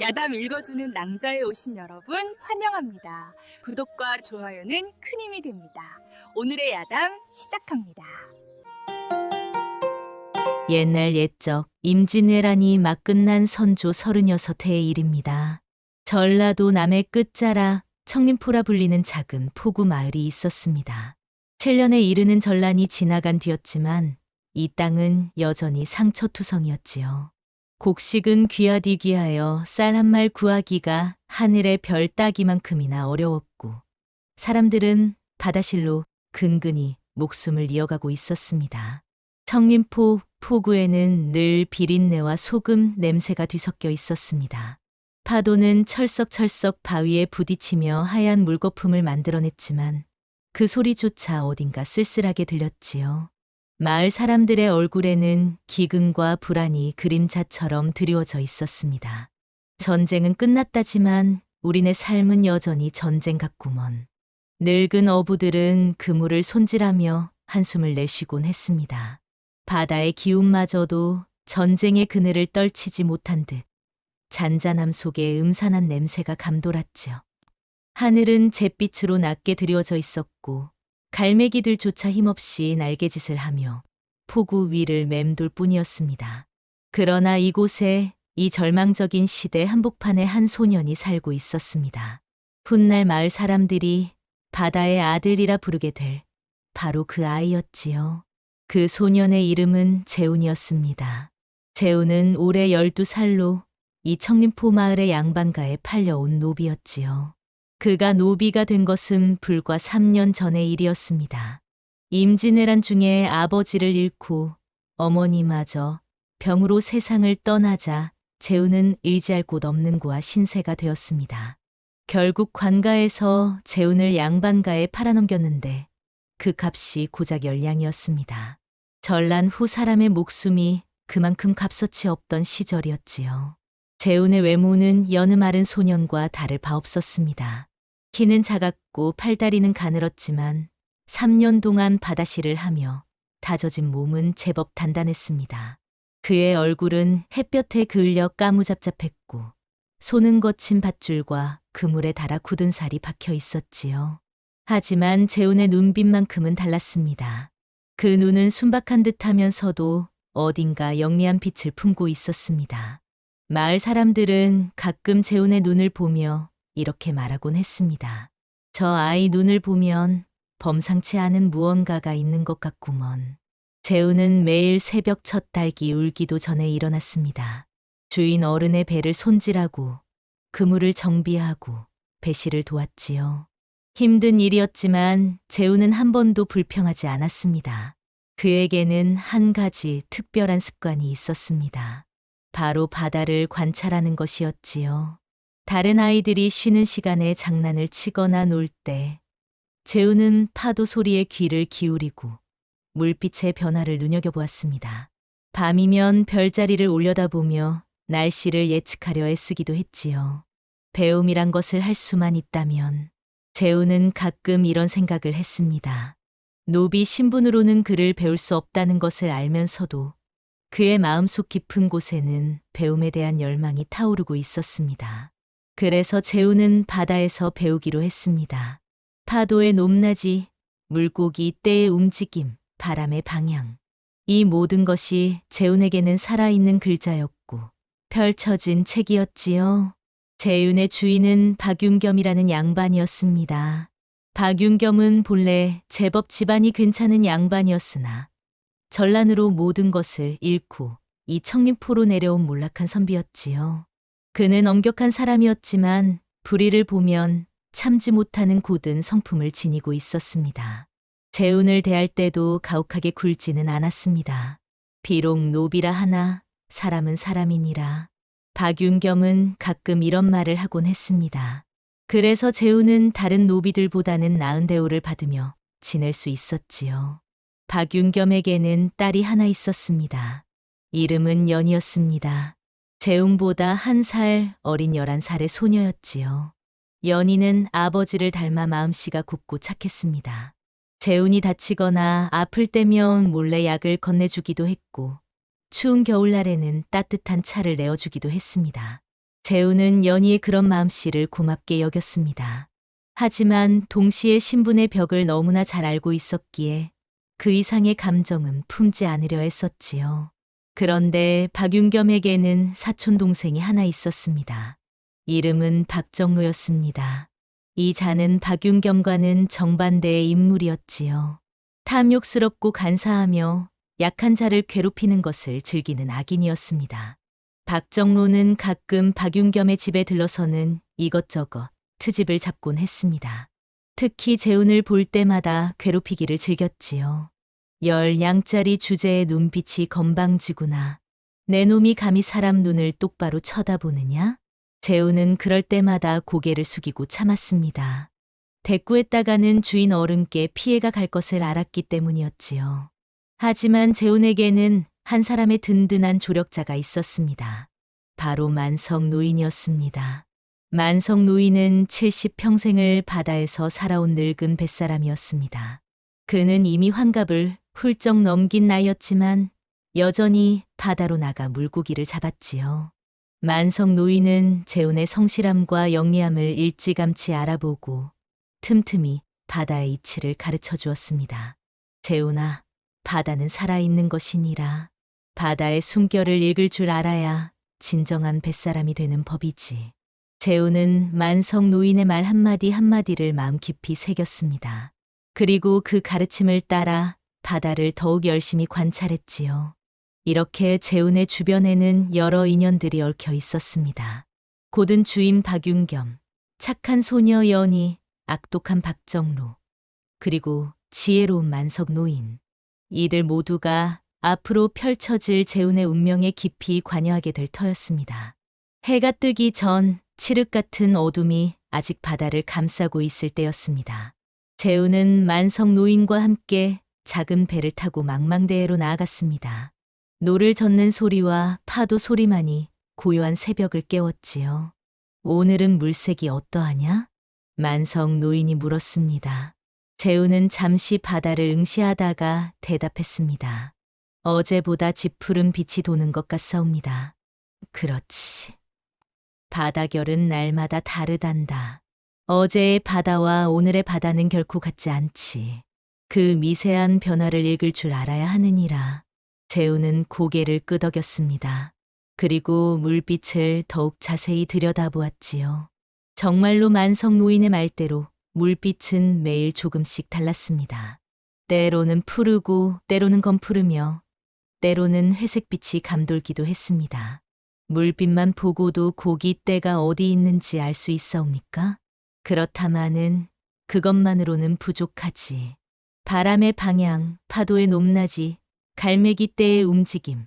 야담 읽어주는 낭자에 오신 여러분 환영합니다. 구독과 좋아요는 큰 힘이 됩니다. 오늘의 야담 시작합니다. 옛날 옛적 임진왜란이 막 끝난 선조 36해의 일입니다. 전라도 남해 끝자락 청림포라 불리는 작은 포구 마을이 있었습니다. 7년에 이르는 전란이 지나간 뒤였지만 이 땅은 여전히 상처투성이었지요. 곡식은 귀하디 귀하여 쌀 한 말 구하기가 하늘의 별 따기만큼이나 어려웠고 사람들은 바다실로 근근히 목숨을 이어가고 있었습니다. 청림포 포구에는 늘 비린내와 소금 냄새가 뒤섞여 있었습니다. 파도는 철썩철썩 바위에 부딪히며 하얀 물거품을 만들어냈지만 그 소리조차 어딘가 쓸쓸하게 들렸지요. 마을 사람들의 얼굴에는 기근과 불안이 그림자처럼 드리워져 있었습니다. 전쟁은 끝났다지만 우리네 삶은 여전히 전쟁 같구먼. 늙은 어부들은 그물을 손질하며 한숨을 내쉬곤 했습니다. 바다의 기운마저도 전쟁의 그늘을 떨치지 못한 듯 잔잔함 속에 음산한 냄새가 감돌았지요. 하늘은 잿빛으로 낮게 드리워져 있었고 갈매기들조차 힘없이 날개짓을 하며 포구 위를 맴돌 뿐이었습니다. 그러나 이곳에 이 절망적인 시대 한복판에 한 소년이 살고 있었습니다. 훗날 마을 사람들이 바다의 아들이라 부르게 될 바로 그 아이였지요. 그 소년의 이름은 재훈이었습니다. 재훈은 올해 12살로 이 청림포 마을의 양반가에 팔려온 노비였지요. 그가 노비가 된 것은 불과 3년 전의 일이었습니다. 임진왜란 중에 아버지를 잃고 어머니마저 병으로 세상을 떠나자 재훈은 의지할 곳 없는 고아 신세가 되었습니다. 결국 관가에서 재훈을 양반가에 팔아넘겼는데 그 값이 고작 열량이었습니다. 전란 후 사람의 목숨이 그만큼 값어치 없던 시절이었지요. 재훈의 외모는 여느 마른 소년과 다를 바 없었습니다. 키는 작았고 팔다리는 가늘었지만 3년 동안 바다실을 하며 다져진 몸은 제법 단단했습니다. 그의 얼굴은 햇볕에 그을려 까무잡잡했고 손은 거친 밧줄과 그물에 달아 굳은 살이 박혀 있었지요. 하지만 재훈의 눈빛만큼은 달랐습니다. 그 눈은 순박한 듯하면서도 어딘가 영리한 빛을 품고 있었습니다. 마을 사람들은 가끔 재훈의 눈을 보며 이렇게 말하곤 했습니다. 저 아이 눈을 보면 범상치 않은 무언가가 있는 것 같구먼. 재훈은 매일 새벽 첫 닭이 울기도 전에 일어났습니다. 주인 어른의 배를 손질하고 그물을 정비하고 배실을 도왔지요. 힘든 일이었지만 재훈은 한 번도 불평하지 않았습니다. 그에게는 한 가지 특별한 습관이 있었습니다. 바로 바다를 관찰하는 것이었지요. 다른 아이들이 쉬는 시간에 장난을 치거나 놀 때 재훈은 파도 소리에 귀를 기울이고 물빛의 변화를 눈여겨보았습니다. 밤이면 별자리를 올려다보며 날씨를 예측하려 애쓰기도 했지요. 배움이란 것을 할 수만 있다면 재훈은 가끔 이런 생각을 했습니다. 노비 신분으로는 그를 배울 수 없다는 것을 알면서도 그의 마음속 깊은 곳에는 배움에 대한 열망이 타오르고 있었습니다. 그래서 재훈은 바다에서 배우기로 했습니다. 파도의 높낮이, 물고기 떼의 움직임, 바람의 방향. 이 모든 것이 재훈에게는 살아있는 글자였고 펼쳐진 책이었지요. 재훈의 주인은 박윤겸이라는 양반이었습니다. 박윤겸은 본래 제법 집안이 괜찮은 양반이었으나 전란으로 모든 것을 잃고 이 청림포로 내려온 몰락한 선비였지요. 그는 엄격한 사람이었지만 불의를 보면 참지 못하는 고든 성품을 지니고 있었습니다. 재훈을 대할 때도 가혹하게 굴지는 않았습니다. 비록 노비라 하나 사람은 사람이니라. 박윤겸은 가끔 이런 말을 하곤 했습니다. 그래서 재훈은 다른 노비들보다는 나은 대우를 받으며 지낼 수 있었지요. 박윤겸에게는 딸이 하나 있었습니다. 이름은 연이었습니다. 재훈보다 1살 어린 11살의 소녀였지요. 연이는 아버지를 닮아 마음씨가 곱고 착했습니다. 재훈이 다치거나 아플 때면 몰래 약을 건네주기도 했고 추운 겨울날에는 따뜻한 차를 내어주기도 했습니다. 재우는 연희의 그런 마음씨를 고맙게 여겼습니다. 하지만 동시에 신분의 벽을 너무나 잘 알고 있었기에 그 이상의 감정은 품지 않으려 했었지요. 그런데 박윤겸에게는 사촌 동생이 하나 있었습니다. 이름은 박정로였습니다. 이 자는 박윤겸과는 정반대의 인물이었지요. 탐욕스럽고 간사하며 약한 자를 괴롭히는 것을 즐기는 악인이었습니다. 박정로는 가끔 박윤겸의 집에 들러서는 이것저것 트집을 잡곤 했습니다. 특히 재운을 볼 때마다 괴롭히기를 즐겼지요. 10냥짜리 주제의 눈빛이 건방지구나. 내 놈이 감히 사람 눈을 똑바로 쳐다보느냐? 재운은 그럴 때마다 고개를 숙이고 참았습니다. 대꾸했다가는 주인 어른께 피해가 갈 것을 알았기 때문이었지요. 하지만 재운에게는 한 사람의 든든한 조력자가 있었습니다. 바로 만석 노인이었습니다. 만석 노인은 70평생을 바다에서 살아온 늙은 뱃사람이었습니다. 그는 이미 환갑을 훌쩍 넘긴 나이였지만 여전히 바다로 나가 물고기를 잡았지요. 만석 노인은 재운의 성실함과 영리함을 일찌감치 알아보고 틈틈이 바다의 이치를 가르쳐 주었습니다. 재운아, 바다는 살아있는 것이니라. 바다의 숨결을 읽을 줄 알아야 진정한 뱃사람이 되는 법이지. 재운은 만석 노인의 말 한마디 한마디를 마음 깊이 새겼습니다. 그리고 그 가르침을 따라 바다를 더욱 열심히 관찰했지요. 이렇게 재운의 주변에는 여러 인연들이 얽혀 있었습니다. 고든 주임 박윤겸, 착한 소녀 연희, 악독한 박정로, 그리고 지혜로운 만석 노인. 이들 모두가 앞으로 펼쳐질 재운의 운명에 깊이 관여하게 될 터였습니다. 해가 뜨기 전 칠흑 같은 어둠이 아직 바다를 감싸고 있을 때였습니다. 재운은 만석 노인과 함께 작은 배를 타고 망망대해로 나아갔습니다. 노를 젓는 소리와 파도 소리만이 고요한 새벽을 깨웠지요. 오늘은 물색이 어떠하냐? 만석 노인이 물었습니다. 재운은 잠시 바다를 응시하다가 대답했습니다. 어제보다 짙푸른 빛이 도는 것 같사옵니다. 그렇지. 바다결은 날마다 다르단다. 어제의 바다와 오늘의 바다는 결코 같지 않지. 그 미세한 변화를 읽을 줄 알아야 하느니라. 재우는 고개를 끄덕였습니다. 그리고 물빛을 더욱 자세히 들여다보았지요. 정말로 만석 노인의 말대로 물빛은 매일 조금씩 달랐습니다. 때로는 푸르고 때로는 검푸르며 때로는 회색빛이 감돌기도 했습니다. 물빛만 보고도 고기 떼가 어디 있는지 알 수 있사옵니까? 그렇다마는 그것만으로는 부족하지. 바람의 방향, 파도의 높낮이, 갈매기 떼의 움직임,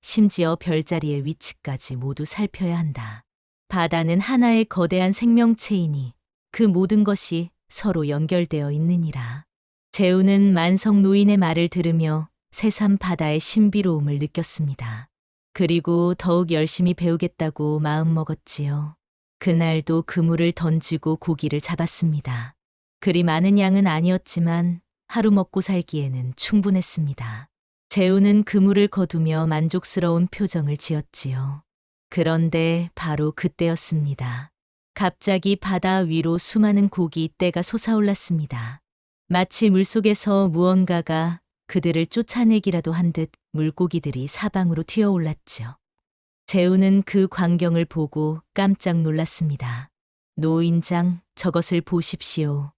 심지어 별자리의 위치까지 모두 살펴야 한다. 바다는 하나의 거대한 생명체이니 그 모든 것이 서로 연결되어 있느니라. 재우는 만석 노인의 말을 들으며 새삼 바다의 신비로움을 느꼈습니다. 그리고 더욱 열심히 배우겠다고 마음먹었지요. 그날도 그물을 던지고 고기를 잡았습니다. 그리 많은 양은 아니었지만 하루 먹고 살기에는 충분했습니다. 재우는 그물을 거두며 만족스러운 표정을 지었지요. 그런데 바로 그때였습니다. 갑자기 바다 위로 수많은 고기 떼가 솟아올랐습니다. 마치 물속에서 무언가가 그들을 쫓아내기라도 한 듯 물고기들이 사방으로 튀어올랐죠. 재우는 그 광경을 보고 깜짝 놀랐습니다. 노인장, 저것을 보십시오.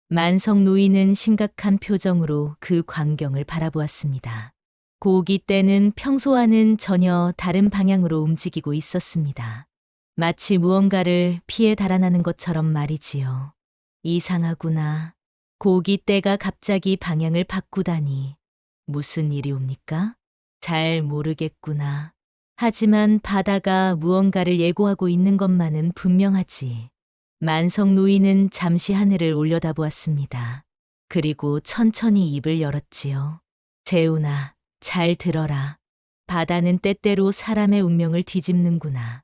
만석 노인은 심각한 표정으로 그 광경을 바라보았습니다. 고기 떼는 평소와는 전혀 다른 방향으로 움직이고 있었습니다. 마치 무언가를 피해 달아나는 것처럼 말이지요. 이상하구나. 고기 떼가 갑자기 방향을 바꾸다니. 무슨 일이옵니까? 잘 모르겠구나. 하지만 바다가 무언가를 예고하고 있는 것만은 분명하지. 만석 노인은 잠시 하늘을 올려다보았습니다. 그리고 천천히 입을 열었지요. 재훈아, 잘 들어라. 바다는 때때로 사람의 운명을 뒤집는구나.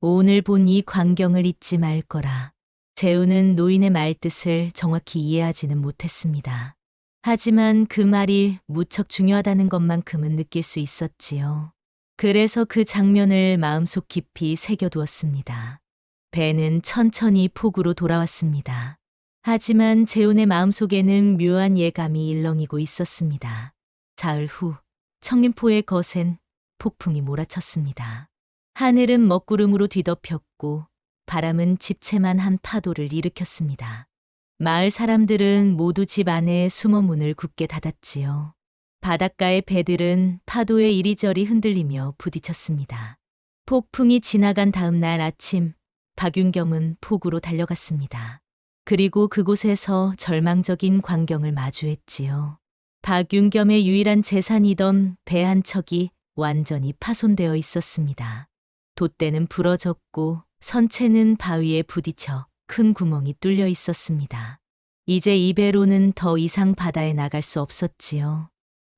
오늘 본 이 광경을 잊지 말 거라. 재훈은 노인의 말뜻을 정확히 이해하지는 못했습니다. 하지만 그 말이 무척 중요하다는 것만큼은 느낄 수 있었지요. 그래서 그 장면을 마음속 깊이 새겨두었습니다. 배는 천천히 폭우로 돌아왔습니다. 하지만 재훈의 마음속에는 묘한 예감이 일렁이고 있었습니다. 사흘 후 청림포의 거센 폭풍이 몰아쳤습니다. 하늘은 먹구름으로 뒤덮였고 바람은 집채만 파도를 일으켰습니다. 마을 사람들은 모두 집 안에 숨어 문을 굳게 닫았지요. 바닷가의 배들은 파도에 이리저리 흔들리며 부딪혔습니다. 폭풍이 지나간 다음 날 아침, 박윤겸은 폭우로 달려갔습니다. 그리고 그곳에서 절망적인 광경을 마주했지요. 박윤겸의 유일한 재산이던 배 한 척이 완전히 파손되어 있었습니다. 돛대는 부러졌고 선체는 바위에 부딪혀 큰 구멍이 뚫려 있었습니다. 이제 이 배로는 더 이상 바다에 나갈 수 없었지요.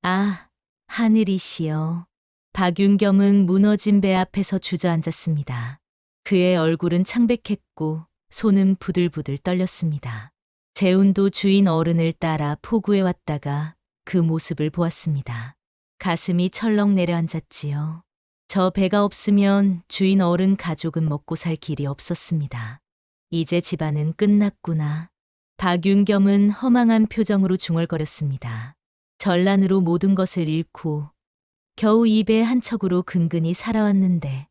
아, 하늘이시여. 박윤겸은 무너진 배 앞에서 주저앉았습니다. 그의 얼굴은 창백했고 손은 부들부들 떨렸습니다. 재훈도 주인 어른을 따라 포구에 왔다가 그 모습을 보았습니다. 가슴이 철렁 내려앉았지요. 저 배가 없으면 주인 어른 가족은 먹고 살 길이 없었습니다. 이제 집안은 끝났구나. 박윤겸은 허망한 표정으로 중얼거렸습니다. 전란으로 모든 것을 잃고 겨우 이 배 한 척으로 근근히 살아왔는데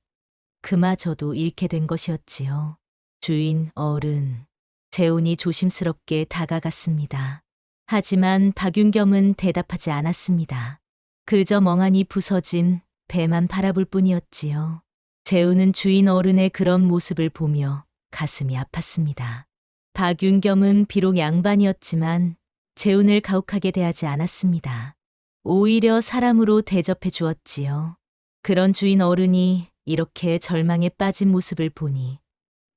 그마저도 잃게 된 것이었지요. 주인 어른. 재훈이 조심스럽게 다가갔습니다. 하지만 박윤겸은 대답하지 않았습니다. 그저 멍하니 부서진 배만 바라볼 뿐이었지요. 재훈은 주인 어른의 그런 모습을 보며 가슴이 아팠습니다. 박윤겸은 비록 양반이었지만 재훈을 가혹하게 대하지 않았습니다. 오히려 사람으로 대접해 주었지요. 그런 주인 어른이 이렇게 절망에 빠진 모습을 보니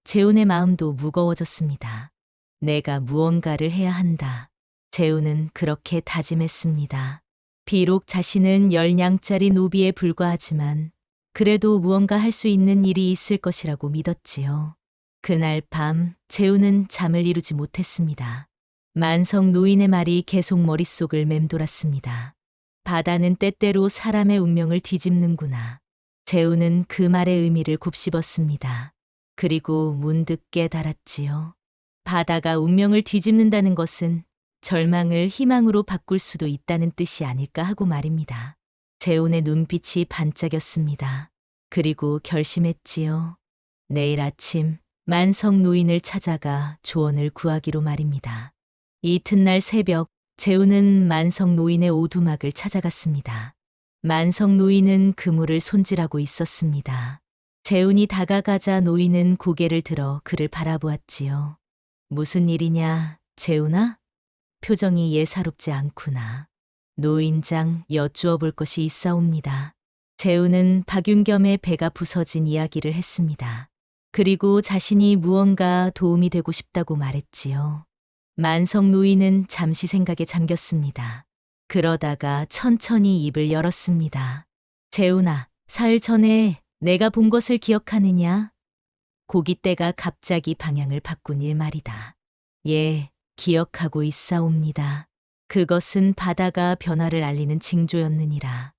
재훈의 마음도 무거워졌습니다. 내가 무언가를 해야 한다. 재훈은 그렇게 다짐했습니다. 비록 자신은 10냥짜리 노비에 불과하지만 그래도 무언가 할 수 있는 일이 있을 것이라고 믿었지요. 그날 밤 재훈은 잠을 이루지 못했습니다. 만성 노인의 말이 계속 머릿속을 맴돌았습니다. 바다는 때때로 사람의 운명을 뒤집는구나. 재훈은 그 말의 의미를 곱씹었습니다. 그리고 문득 깨달았지요. 바다가 운명을 뒤집는다는 것은 절망을 희망으로 바꿀 수도 있다는 뜻이 아닐까 하고 말입니다. 재훈의 눈빛이 반짝였습니다. 그리고 결심했지요. 내일 아침 만성 노인을 찾아가 조언을 구하기로 말입니다. 이튿날 새벽 재훈은 만성 노인의 오두막을 찾아갔습니다. 만성 노인은 그물을 손질하고 있었습니다. 재훈이 다가가자 노인은 고개를 들어 그를 바라보았지요. 무슨 일이냐, 재훈아? 표정이 예사롭지 않구나. 노인장 여쭈어 볼 것이 있사옵니다. 재훈은 박윤겸의 배가 부서진 이야기를 했습니다. 그리고 자신이 무언가 도움이 되고 싶다고 말했지요. 만성 노인은 잠시 생각에 잠겼습니다. 그러다가 천천히 입을 열었습니다. 재훈아, 사흘 전에 내가 본 것을 기억하느냐? 고깃대가 갑자기 방향을 바꾼 일 말이다. 예, 기억하고 있사옵니다. 그것은 바다가 변화를 알리는 징조였느니라.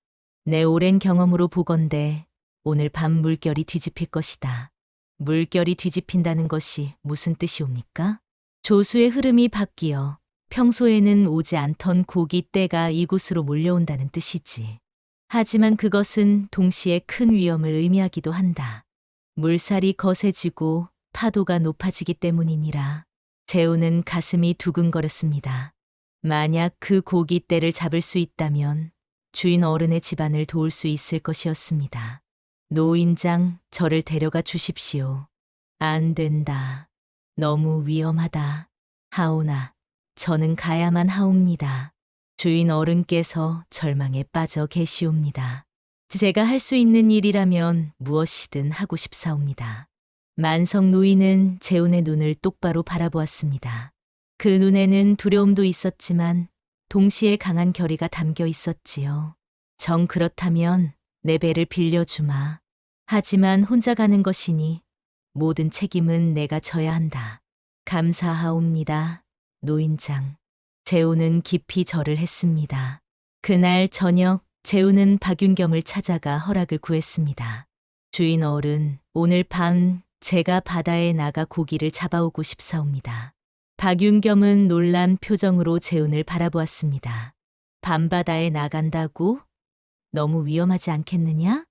내 오랜 경험으로 보건대 오늘 밤 물결이 뒤집힐 것이다. 물결이 뒤집힌다는 것이 무슨 뜻이옵니까? 조수의 흐름이 바뀌어 평소에는 오지 않던 고깃대가 이곳으로 몰려온다는 뜻이지. 하지만 그것은 동시에 큰 위험을 의미하기도 한다. 물살이 거세지고 파도가 높아지기 때문이니라. 재훈은 가슴이 두근거렸습니다. 만약 그 고깃대를 잡을 수 있다면 주인 어른의 집안을 도울 수 있을 것이었습니다. 노인장, 저를 데려가 주십시오. 안 된다. 너무 위험하다. 하오나, 저는 가야만 하옵니다. 주인 어른께서 절망에 빠져 계시옵니다. 제가 할 수 있는 일이라면 무엇이든 하고 싶사옵니다. 만성 노인은 재훈의 눈을 똑바로 바라보았습니다. 그 눈에는 두려움도 있었지만 동시에 강한 결의가 담겨 있었지요. 정 그렇다면 내 배를 빌려주마. 하지만 혼자 가는 것이니 모든 책임은 내가 져야 한다. 감사하옵니다, 노인장. 재훈은 깊이 절을 했습니다. 그날 저녁 재우는 박윤겸을 찾아가 허락을 구했습니다. 주인 어른, 오늘 밤 제가 바다에 나가 고기를 잡아오고 싶사옵니다. 박윤겸은 놀란 표정으로 재훈을 바라보았습니다. 밤바다에 나간다고? 너무 위험하지 않겠느냐?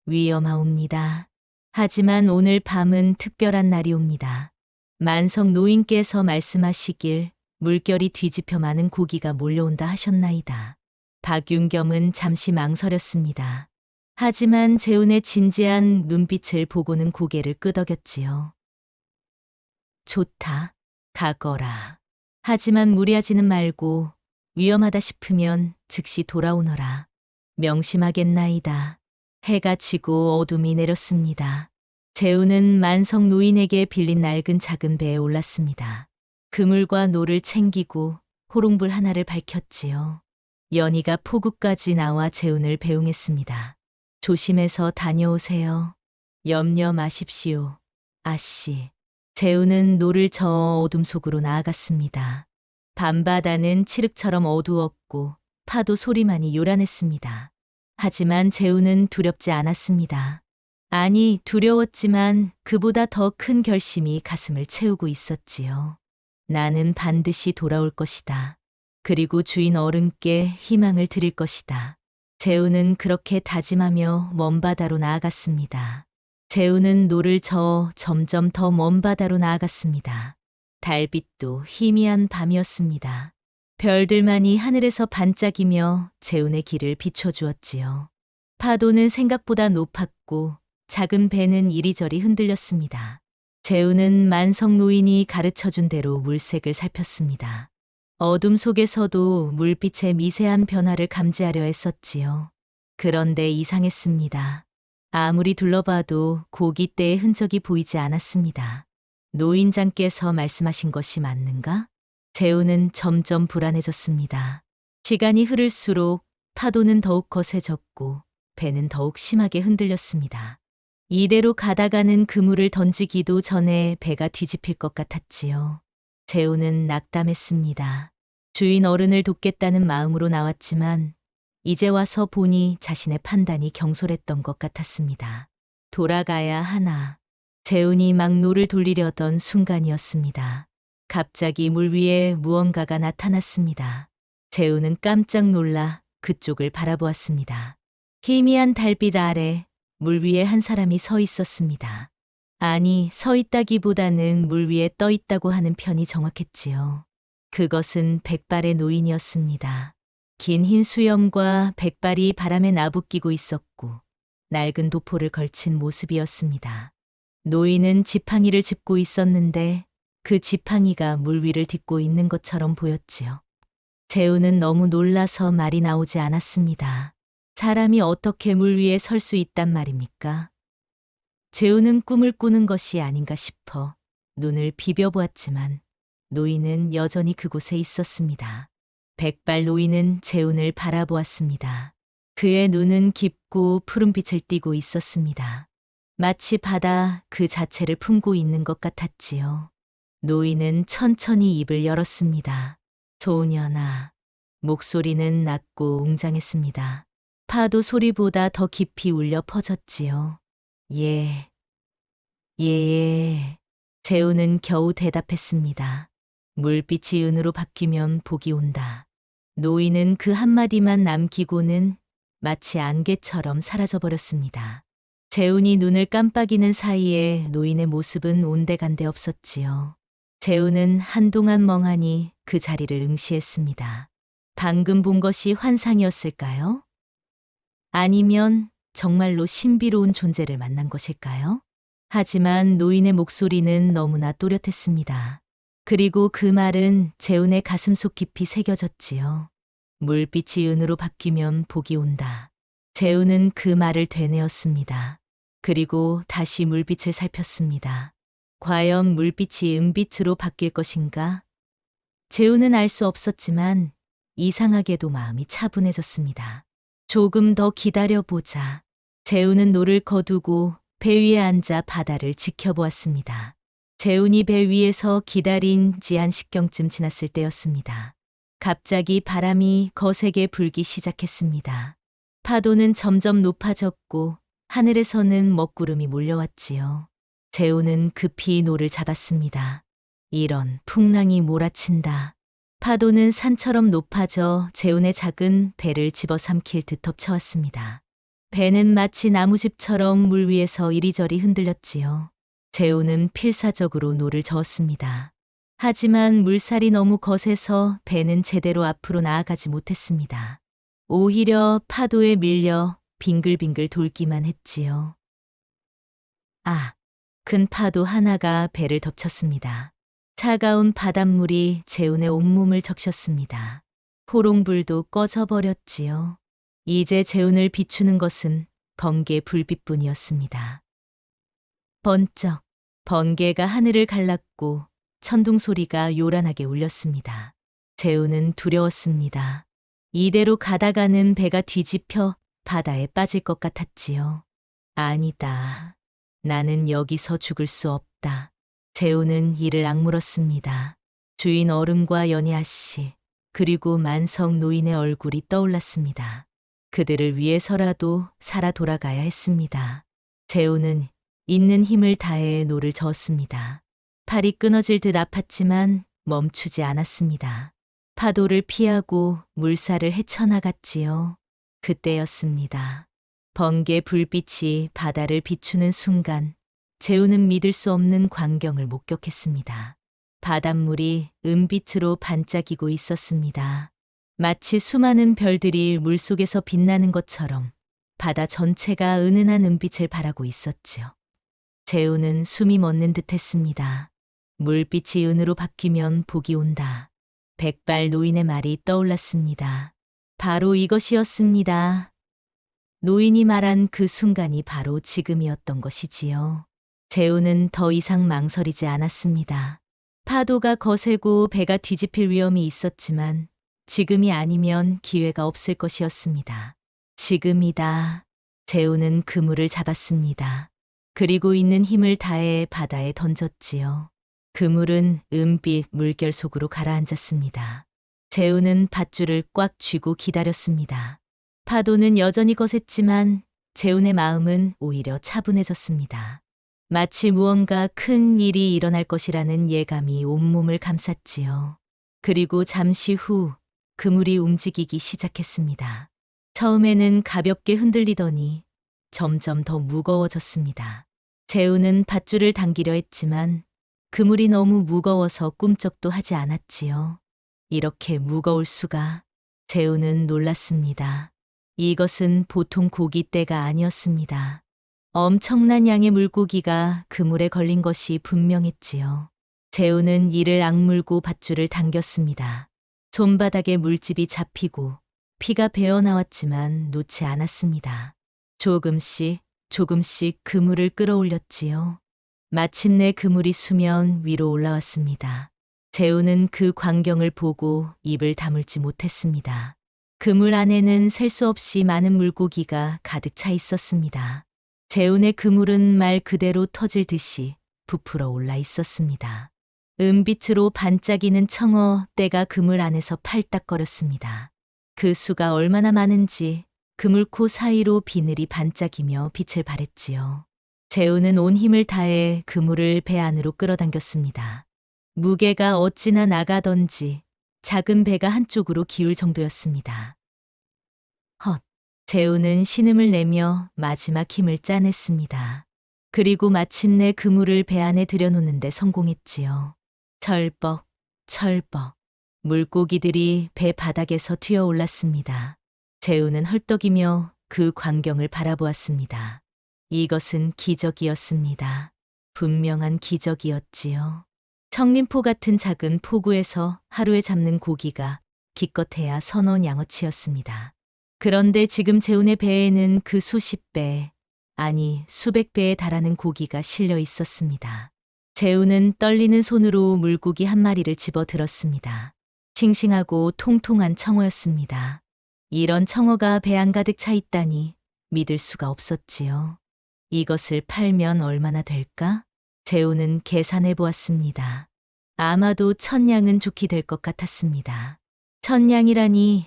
위험하옵니다. 하지만 오늘 밤은 특별한 날이옵니다. 만성 노인께서 말씀하시길 물결이 뒤집혀 많은 고기가 몰려온다 하셨나이다. 박윤겸은 잠시 망설였습니다. 하지만 재훈의 진지한 눈빛을 보고는 고개를 끄덕였지요. 좋다. 가거라. 하지만 무리하지는 말고 위험하다 싶으면 즉시 돌아오너라. 명심하겠나이다. 해가 지고 어둠이 내렸습니다. 재훈은 만성 노인에게 빌린 낡은 작은 배에 올랐습니다. 그물과 노를 챙기고 호롱불 하나를 밝혔지요. 연희가 포구까지 나와 재훈을 배웅했습니다. 조심해서 다녀오세요. 염려 마십시오. 아씨. 재훈은 노를 저어 어둠 속으로 나아갔습니다. 밤바다는 칠흑처럼 어두웠고 파도 소리만이 요란했습니다. 하지만 재훈은 두렵지 않았습니다. 아니, 두려웠지만 그보다 더 큰 결심이 가슴을 채우고 있었지요. 나는 반드시 돌아올 것이다. 그리고 주인 어른께 희망을 드릴 것이다. 재훈은 그렇게 다짐하며 먼 바다로 나아갔습니다. 재훈은 노를 저어 점점 더 먼 바다로 나아갔습니다. 달빛도 희미한 밤이었습니다. 별들만이 하늘에서 반짝이며 재훈의 길을 비춰주었지요. 파도는 생각보다 높았고 작은 배는 이리저리 흔들렸습니다. 재훈은 만성 노인이 가르쳐준 대로 물색을 살폈습니다. 어둠 속에서도 물빛의 미세한 변화를 감지하려 했었지요. 그런데 이상했습니다. 아무리 둘러봐도 고깃대의 흔적이 보이지 않았습니다. 노인장께서 말씀하신 것이 맞는가? 재훈은 점점 불안해졌습니다. 시간이 흐를수록 파도는 더욱 거세졌고 배는 더욱 심하게 흔들렸습니다. 이대로 가다가는 그물을 던지기도 전에 배가 뒤집힐 것 같았지요. 재훈은 낙담했습니다. 주인 어른을 돕겠다는 마음으로 나왔지만 이제 와서 보니 자신의 판단이 경솔했던 것 같았습니다. 돌아가야 하나. 재훈이 막 노를 돌리려던 순간이었습니다. 갑자기 물 위에 무언가가 나타났습니다. 재훈은 깜짝 놀라 그쪽을 바라보았습니다. 희미한 달빛 아래 물 위에 한 사람이 서 있었습니다. 아니, 서 있다기보다는 물 위에 떠 있다고 하는 편이 정확했지요. 그것은 백발의 노인이었습니다. 긴 흰 수염과 백발이 바람에 나부끼고 있었고 낡은 도포를 걸친 모습이었습니다. 노인은 지팡이를 짚고 있었는데 그 지팡이가 물 위를 딛고 있는 것처럼 보였지요. 재훈은 너무 놀라서 말이 나오지 않았습니다. 사람이 어떻게 물 위에 설 수 있단 말입니까? 재훈은 꿈을 꾸는 것이 아닌가 싶어 눈을 비벼보았지만 노인은 여전히 그곳에 있었습니다. 백발 노인은 재훈을 바라보았습니다. 그의 눈은 깊고 푸른빛을 띠고 있었습니다. 마치 바다 그 자체를 품고 있는 것 같았지요. 노인은 천천히 입을 열었습니다. 소년아. 목소리는 낮고 웅장했습니다. 파도 소리보다 더 깊이 울려 퍼졌지요. 예. 예. 재훈은 겨우 대답했습니다. 물빛이 은으로 바뀌면 복이 온다. 노인은 그 한마디만 남기고는 마치 안개처럼 사라져버렸습니다. 재훈이 눈을 깜빡이는 사이에 노인의 모습은 온데간데 없었지요. 재훈은 한동안 멍하니 그 자리를 응시했습니다. 방금 본 것이 환상이었을까요? 아니면 정말로 신비로운 존재를 만난 것일까요? 하지만 노인의 목소리는 너무나 또렷했습니다. 그리고 그 말은 재훈의 가슴속 깊이 새겨졌지요. 물빛이 은으로 바뀌면 복이 온다. 재훈은 그 말을 되뇌었습니다. 그리고 다시 물빛을 살폈습니다. 과연 물빛이 은빛으로 바뀔 것인가? 재훈은 알 수 없었지만 이상하게도 마음이 차분해졌습니다. 조금 더 기다려보자. 재훈은 노를 거두고 배 위에 앉아 바다를 지켜보았습니다. 재훈이 배 위에서 기다린 지 한 10경쯤 지났을 때였습니다. 갑자기 바람이 거세게 불기 시작했습니다. 파도는 점점 높아졌고 하늘에서는 먹구름이 몰려왔지요. 재우는 급히 노를 잡았습니다. 이런 풍랑이 몰아친다. 파도는 산처럼 높아져 재훈의 작은 배를 집어삼킬 듯 덮쳐왔습니다. 배는 마치 나무집처럼 물 위에서 이리저리 흔들렸지요. 재훈은 필사적으로 노를 저었습니다. 하지만 물살이 너무 거세서 배는 제대로 앞으로 나아가지 못했습니다. 오히려 파도에 밀려 빙글빙글 돌기만 했지요. 큰 파도 하나가 배를 덮쳤습니다. 차가운 바닷물이 재훈의 온몸을 적셨습니다. 호롱불도 꺼져버렸지요. 이제 재훈을 비추는 것은 번개 불빛뿐이었습니다. 번쩍 번개가 하늘을 갈랐고 천둥 소리가 요란하게 울렸습니다. 재훈은 두려웠습니다. 이대로 가다가는 배가 뒤집혀 바다에 빠질 것 같았지요. 아니다. 나는 여기서 죽을 수 없다. 재훈은 이를 악물었습니다. 주인 어른과 연희아 씨, 그리고 만성 노인의 얼굴이 떠올랐습니다. 그들을 위해서라도 살아 돌아가야 했습니다. 재훈은 있는 힘을 다해 노를 저었습니다. 팔이 끊어질 듯 아팠지만 멈추지 않았습니다. 파도를 피하고 물살을 헤쳐나갔지요. 그때였습니다. 번개 불빛이 바다를 비추는 순간 재훈은 믿을 수 없는 광경을 목격했습니다. 바닷물이 은빛으로 반짝이고 있었습니다. 마치 수많은 별들이 물속에서 빛나는 것처럼 바다 전체가 은은한 은빛을 발하고 있었지요. 재훈은 숨이 멎는 듯했습니다. 물빛이 은으로 바뀌면 복이 온다. 백발 노인의 말이 떠올랐습니다. 바로 이것이었습니다. 노인이 말한 그 순간이 바로 지금이었던 것이지요. 재훈은 더 이상 망설이지 않았습니다. 파도가 거세고 배가 뒤집힐 위험이 있었지만 지금이 아니면 기회가 없을 것이었습니다. 지금이다. 재훈은 그물을 잡았습니다. 그리고 있는 힘을 다해 바다에 던졌지요. 그물은 은빛 물결 속으로 가라앉았습니다. 재훈은 밧줄을 꽉 쥐고 기다렸습니다. 파도는 여전히 거셌지만 재훈의 마음은 오히려 차분해졌습니다. 마치 무언가 큰 일이 일어날 것이라는 예감이 온몸을 감쌌지요. 그리고 잠시 후 그물이 움직이기 시작했습니다. 처음에는 가볍게 흔들리더니 점점 더 무거워졌습니다. 재훈은 밧줄을 당기려 했지만 그물이 너무 무거워서 꿈쩍도 하지 않았지요. 이렇게 무거울 수가. 재훈은 놀랐습니다. 이것은 보통 고깃대가 아니었습니다. 엄청난 양의 물고기가 그물에 걸린 것이 분명했지요. 재훈은 이를 악물고 밧줄을 당겼습니다. 손바닥에 물집이 잡히고 피가 배어나왔지만 놓지 않았습니다. 조금씩 조금씩 그물을 끌어올렸지요. 마침내 그물이 수면 위로 올라왔습니다. 재훈은 그 광경을 보고 입을 다물지 못했습니다. 그물 안에는 셀 수 없이 많은 물고기가 가득 차 있었습니다. 재훈의 그물은 말 그대로 터질 듯이 부풀어 올라 있었습니다. 은빛으로 반짝이는 청어 떼가 그물 안에서 팔딱거렸습니다. 그 수가 얼마나 많은지 그물코 사이로 비늘이 반짝이며 빛을 발했지요. 재훈은 온 힘을 다해 그물을 배 안으로 끌어당겼습니다. 무게가 어찌나 나가던지 작은 배가 한쪽으로 기울 정도였습니다. 헛! 재훈은 신음을 내며 마지막 힘을 짜냈습니다. 그리고 마침내 그물을 배 안에 들여놓는데 성공했지요. 철벅, 철벅. 물고기들이 배 바닥에서 튀어올랐습니다. 재훈은 헐떡이며 그 광경을 바라보았습니다. 이것은 기적이었습니다. 분명한 기적이었지요. 청림포 같은 작은 포구에서 하루에 잡는 고기가 기껏해야 서너 양어치였습니다. 그런데 지금 재훈의 배에는 그 수십 배, 아니 수백 배에 달하는 고기가 실려 있었습니다. 재훈은 떨리는 손으로 물고기 한 마리를 집어 들었습니다. 싱싱하고 통통한 청어였습니다. 이런 청어가 배 안 가득 차 있다니 믿을 수가 없었지요. 이것을 팔면 얼마나 될까? 재훈은 계산해 보았습니다. 아마도 1000냥은 좋게 될 것 같았습니다. 1000냥이라니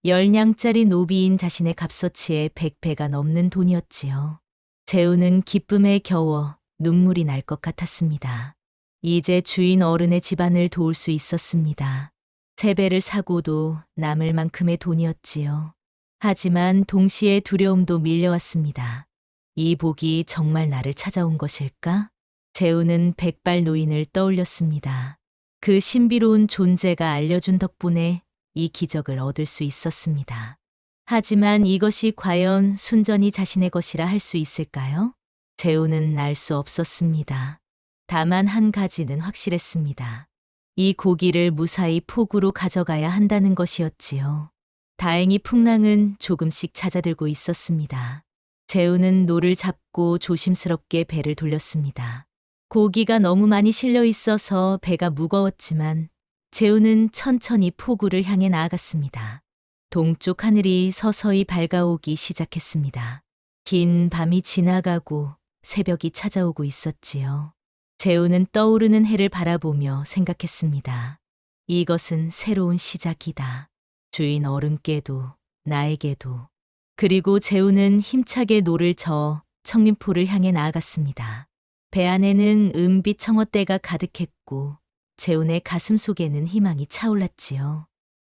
10냥짜리 노비인 자신의 값어치의 100배가 넘는 돈이었지요. 재우는 기쁨에 겨워 눈물이 날 것 같았습니다. 이제 주인 어른의 집안을 도울 수 있었습니다. 세배를 사고도 남을 만큼의 돈이었지요. 하지만 동시에 두려움도 밀려왔습니다. 이 복이 정말 나를 찾아온 것일까? 재우는 백발 노인을 떠올렸습니다. 그 신비로운 존재가 알려준 덕분에 이 기적을 얻을 수 있었습니다. 하지만 이것이 과연 순전히 자신의 것이라 할 수 있을까요? 재우는 알 수 없었습니다. 다만 한 가지는 확실했습니다. 이 고기를 무사히 포구로 가져가야 한다는 것이었지요. 다행히 풍랑은 조금씩 잦아들고 있었습니다. 재우는 노를 잡고 조심스럽게 배를 돌렸습니다. 고기가 너무 많이 실려 있어서 배가 무거웠지만 재우는 천천히 포구를 향해 나아갔습니다. 동쪽 하늘이 서서히 밝아오기 시작했습니다. 긴 밤이 지나가고 새벽이 찾아오고 있었지요. 재우는 떠오르는 해를 바라보며 생각했습니다. 이것은 새로운 시작이다. 주인 어른께도 나에게도. 그리고 재우는 힘차게 노를 저어 청림포를 향해 나아갔습니다. 배 안에는 은빛 청어대가 가득했고 재훈의 가슴 속에는 희망이 차올랐지요.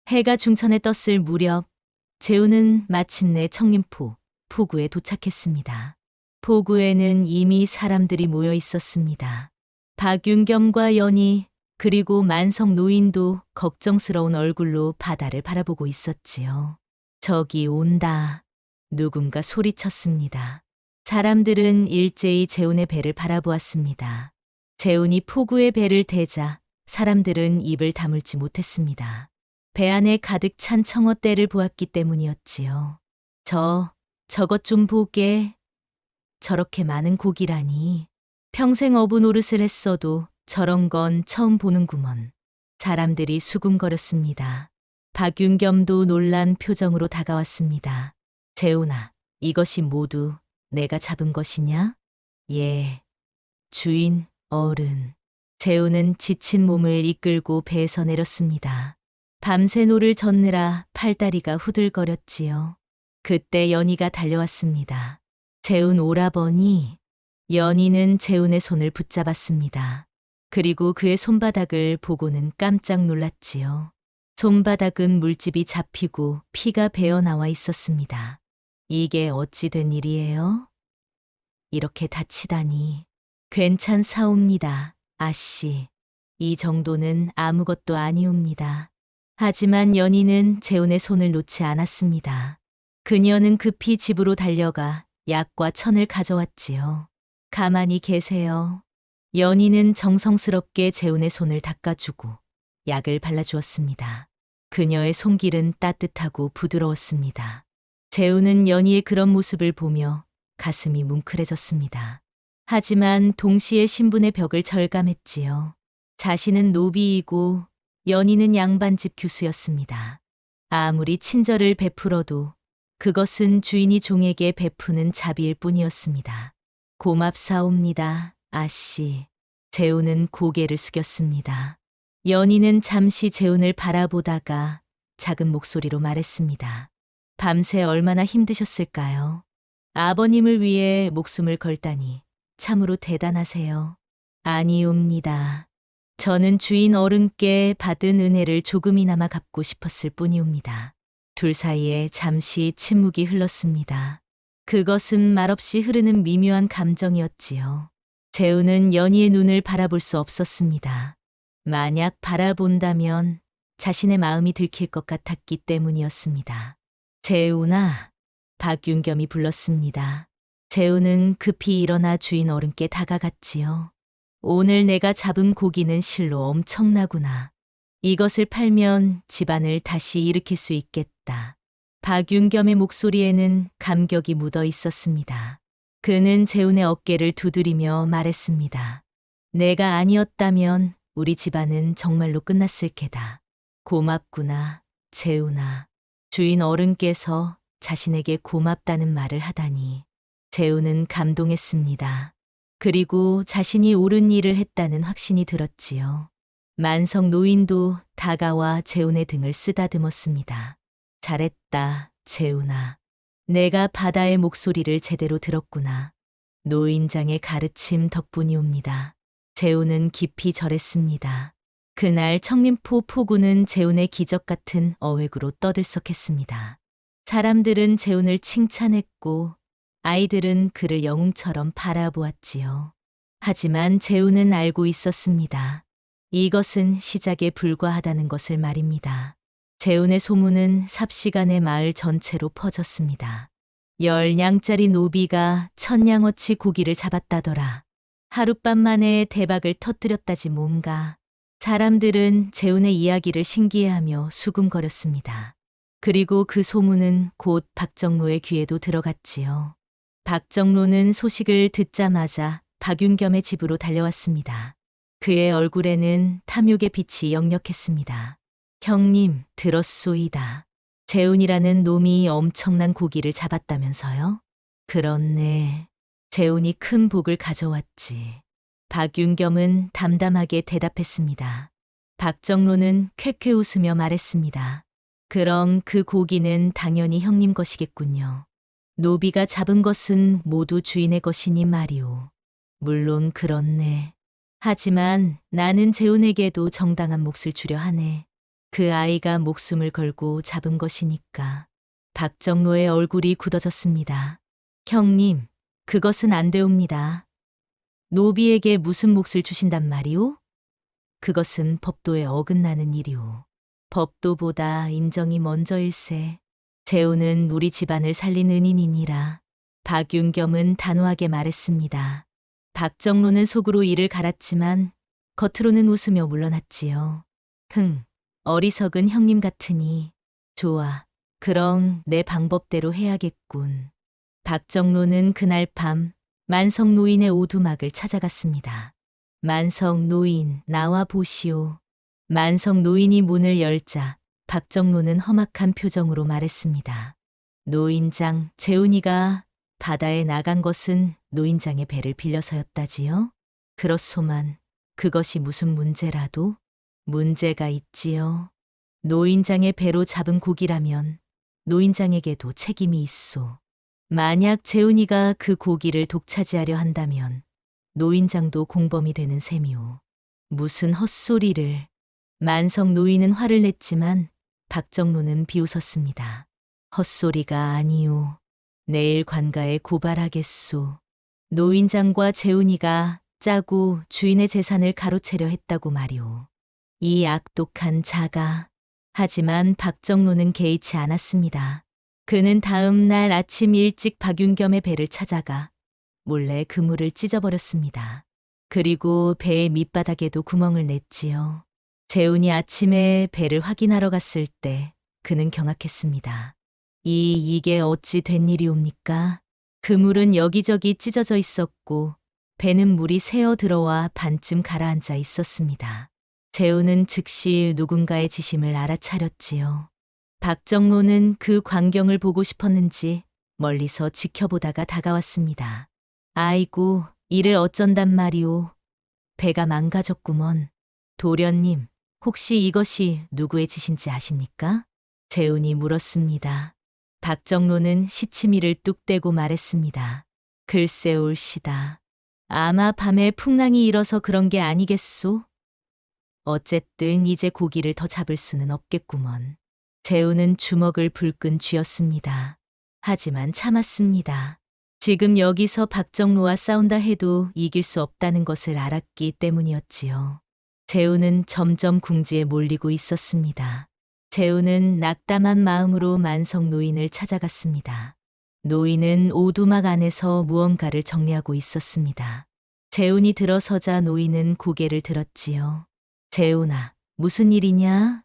해가 중천에 떴을 무렵 재훈은 마침내 청림포 포구에 도착했습니다. 포구에는 이미 사람들이 모여 있었습니다. 박윤겸과 연희 그리고 만성 노인도 걱정스러운 얼굴로 바다를 바라보고 있었지요. 저기 온다. 누군가 소리쳤습니다. 사람들은 일제히 재훈의 배를 바라보았습니다. 재훈이 포구의 배를 대자 사람들은 입을 다물지 못했습니다. 배 안에 가득 찬 청어대를 보았기 때문이었지요. 저것 좀 보게. 저렇게 많은 고기라니. 평생 어부 노릇을 했어도 저런 건 처음 보는구먼. 사람들이 수군거렸습니다. 박윤겸도 놀란 표정으로 다가왔습니다. 재훈아, 이것이 모두 내가 잡은 것이냐? 예, 주인, 어른. 재훈은 지친 몸을 이끌고 배에서 내렸습니다. 밤새 노를 젓느라 팔다리가 후들거렸지요. 그때 연희가 달려왔습니다. 재훈 오라버니. 연희는 재훈의 손을 붙잡았습니다. 그리고 그의 손바닥을 보고는 깜짝 놀랐지요. 손바닥은 물집이 잡히고 피가 배어나와 있었습니다. 이게 어찌 된 일이에요? 이렇게 다치다니. 괜찮사옵니다, 아씨. 이 정도는 아무것도 아니옵니다. 하지만 연희는 재훈의 손을 놓지 않았습니다. 그녀는 급히 집으로 달려가 약과 천을 가져왔지요. 가만히 계세요. 연희는 정성스럽게 재훈의 손을 닦아주고 약을 발라주었습니다. 그녀의 손길은 따뜻하고 부드러웠습니다. 재훈은 연희의 그런 모습을 보며 가슴이 뭉클해졌습니다. 하지만 동시에 신분의 벽을 절감했지요. 자신은 노비이고 연희는 양반집 교수였습니다. 아무리 친절을 베풀어도 그것은 주인이 종에게 베푸는 자비일 뿐이었습니다. 고맙사옵니다, 아씨. 재훈은 고개를 숙였습니다. 연희는 잠시 재훈을 바라보다가 작은 목소리로 말했습니다. 밤새 얼마나 힘드셨을까요? 아버님을 위해 목숨을 걸다니 참으로 대단하세요. 아니옵니다. 저는 주인 어른께 받은 은혜를 조금이나마 갚고 싶었을 뿐이옵니다. 둘 사이에 잠시 침묵이 흘렀습니다. 그것은 말없이 흐르는 미묘한 감정이었지요. 재훈은 연희의 눈을 바라볼 수 없었습니다. 만약 바라본다면 자신의 마음이 들킬 것 같았기 때문이었습니다. 재훈아, 박윤겸이 불렀습니다. 재훈은 급히 일어나 주인 어른께 다가갔지요. 오늘 내가 잡은 고기는 실로 엄청나구나. 이것을 팔면 집안을 다시 일으킬 수 있겠다. 박윤겸의 목소리에는 감격이 묻어 있었습니다. 그는 재훈의 어깨를 두드리며 말했습니다. 내가 아니었다면 우리 집안은 정말로 끝났을 게다. 고맙구나, 재훈아. 주인 어른께서 자신에게 고맙다는 말을 하다니. 재훈은 감동했습니다. 그리고 자신이 옳은 일을 했다는 확신이 들었지요. 만성 노인도 다가와 재훈의 등을 쓰다듬었습니다. 잘했다, 재훈아. 내가 바다의 목소리를 제대로 들었구나. 노인장의 가르침 덕분이옵니다. 재훈은 깊이 절했습니다. 그날 청림포 포구는 재훈의 기적 같은 어획으로 떠들썩했습니다. 사람들은 재훈을 칭찬했고 아이들은 그를 영웅처럼 바라보았지요. 하지만 재훈은 알고 있었습니다. 이것은 시작에 불과하다는 것을 말입니다. 재훈의 소문은 삽시간에 마을 전체로 퍼졌습니다. 10냥짜리 노비가 1000냥어치 고기를 잡았다더라. 하룻밤 만에 대박을 터뜨렸다지 뭔가. 사람들은 재훈의 이야기를 신기해하며 수군거렸습니다. 그리고 그 소문은 곧 박정로의 귀에도 들어갔지요. 박정로는 소식을 듣자마자 박윤겸의 집으로 달려왔습니다. 그의 얼굴에는 탐욕의 빛이 역력했습니다. 형님, 들었소이다. 재훈이라는 놈이 엄청난 고기를 잡았다면서요? 그렇네. 재훈이 큰 복을 가져왔지. 박윤겸은 담담하게 대답했습니다. 박정로는 쾌쾌 웃으며 말했습니다. 그럼 그 고기는 당연히 형님 것이겠군요. 노비가 잡은 것은 모두 주인의 것이니 말이오. 물론 그렇네. 하지만 나는 재훈에게도 정당한 몫을 주려 하네. 그 아이가 목숨을 걸고 잡은 것이니까. 박정로의 얼굴이 굳어졌습니다. 형님, 그것은 안 되옵니다. 노비에게 무슨 몫을 주신단 말이오? 그것은 법도에 어긋나는 일이오. 법도보다 인정이 먼저일세. 재훈은 우리 집안을 살린 은인이니라. 박윤겸은 단호하게 말했습니다. 박정로는 속으로 이를 갈았지만 겉으로는 웃으며 물러났지요. 어리석은 형님 같으니. 좋아. 그럼 내 방법대로 해야겠군. 박정로는 그날 밤 만석 노인의 오두막을 찾아갔습니다. 만석 노인, 나와 보시오. 만석 노인이 문을 열자 박정로는 험악한 표정으로 말했습니다. 노인장, 재훈이가 바다에 나간 것은 노인장의 배를 빌려서였다지요? 그렇소만 그것이 무슨 문제라도? 문제가 있지요. 노인장의 배로 잡은 고기라면 노인장에게도 책임이 있소. 만약 재훈이가 그 고기를 독차지하려 한다면 노인장도 공범이 되는 셈이오. 무슨 헛소리를. 만석 노인은 화를 냈지만 박정로는 비웃었습니다. 헛소리가 아니오. 내일 관가에 고발하겠소. 노인장과 재훈이가 짜고 주인의 재산을 가로채려 했다고 말이오. 이 악독한 자가. 하지만 박정로는 개의치 않았습니다. 그는 다음 날 아침 일찍 박윤겸의 배를 찾아가 몰래 그물을 찢어버렸습니다. 그리고 배의 밑바닥에도 구멍을 냈지요. 재훈이 아침에 배를 확인하러 갔을 때 그는 경악했습니다. 이게 어찌 된 일이옵니까? 그물은 여기저기 찢어져 있었고 배는 물이 새어 들어와 반쯤 가라앉아 있었습니다. 재훈은 즉시 누군가의 지심을 알아차렸지요. 박정로는 그 광경을 보고 싶었는지 멀리서 지켜보다가 다가왔습니다. 아이고, 이를 어쩐단 말이오. 배가 망가졌구먼. 도련님, 혹시 이것이 누구의 짓인지 아십니까? 재훈이 물었습니다. 박정로는 시치미를 뚝 떼고 말했습니다. 글쎄 올시다. 아마 밤에 풍랑이 일어서 그런 게 아니겠소? 어쨌든 이제 고기를 더 잡을 수는 없겠구먼. 재훈은 주먹을 불끈 쥐었습니다. 하지만 참았습니다. 지금 여기서 박정로와 싸운다 해도 이길 수 없다는 것을 알았기 때문이었지요. 재훈은 점점 궁지에 몰리고 있었습니다. 재훈은 낙담한 마음으로 만석 노인을 찾아갔습니다. 노인은 오두막 안에서 무언가를 정리하고 있었습니다. 재훈이 들어서자 노인은 고개를 들었지요. 재훈아, 무슨 일이냐?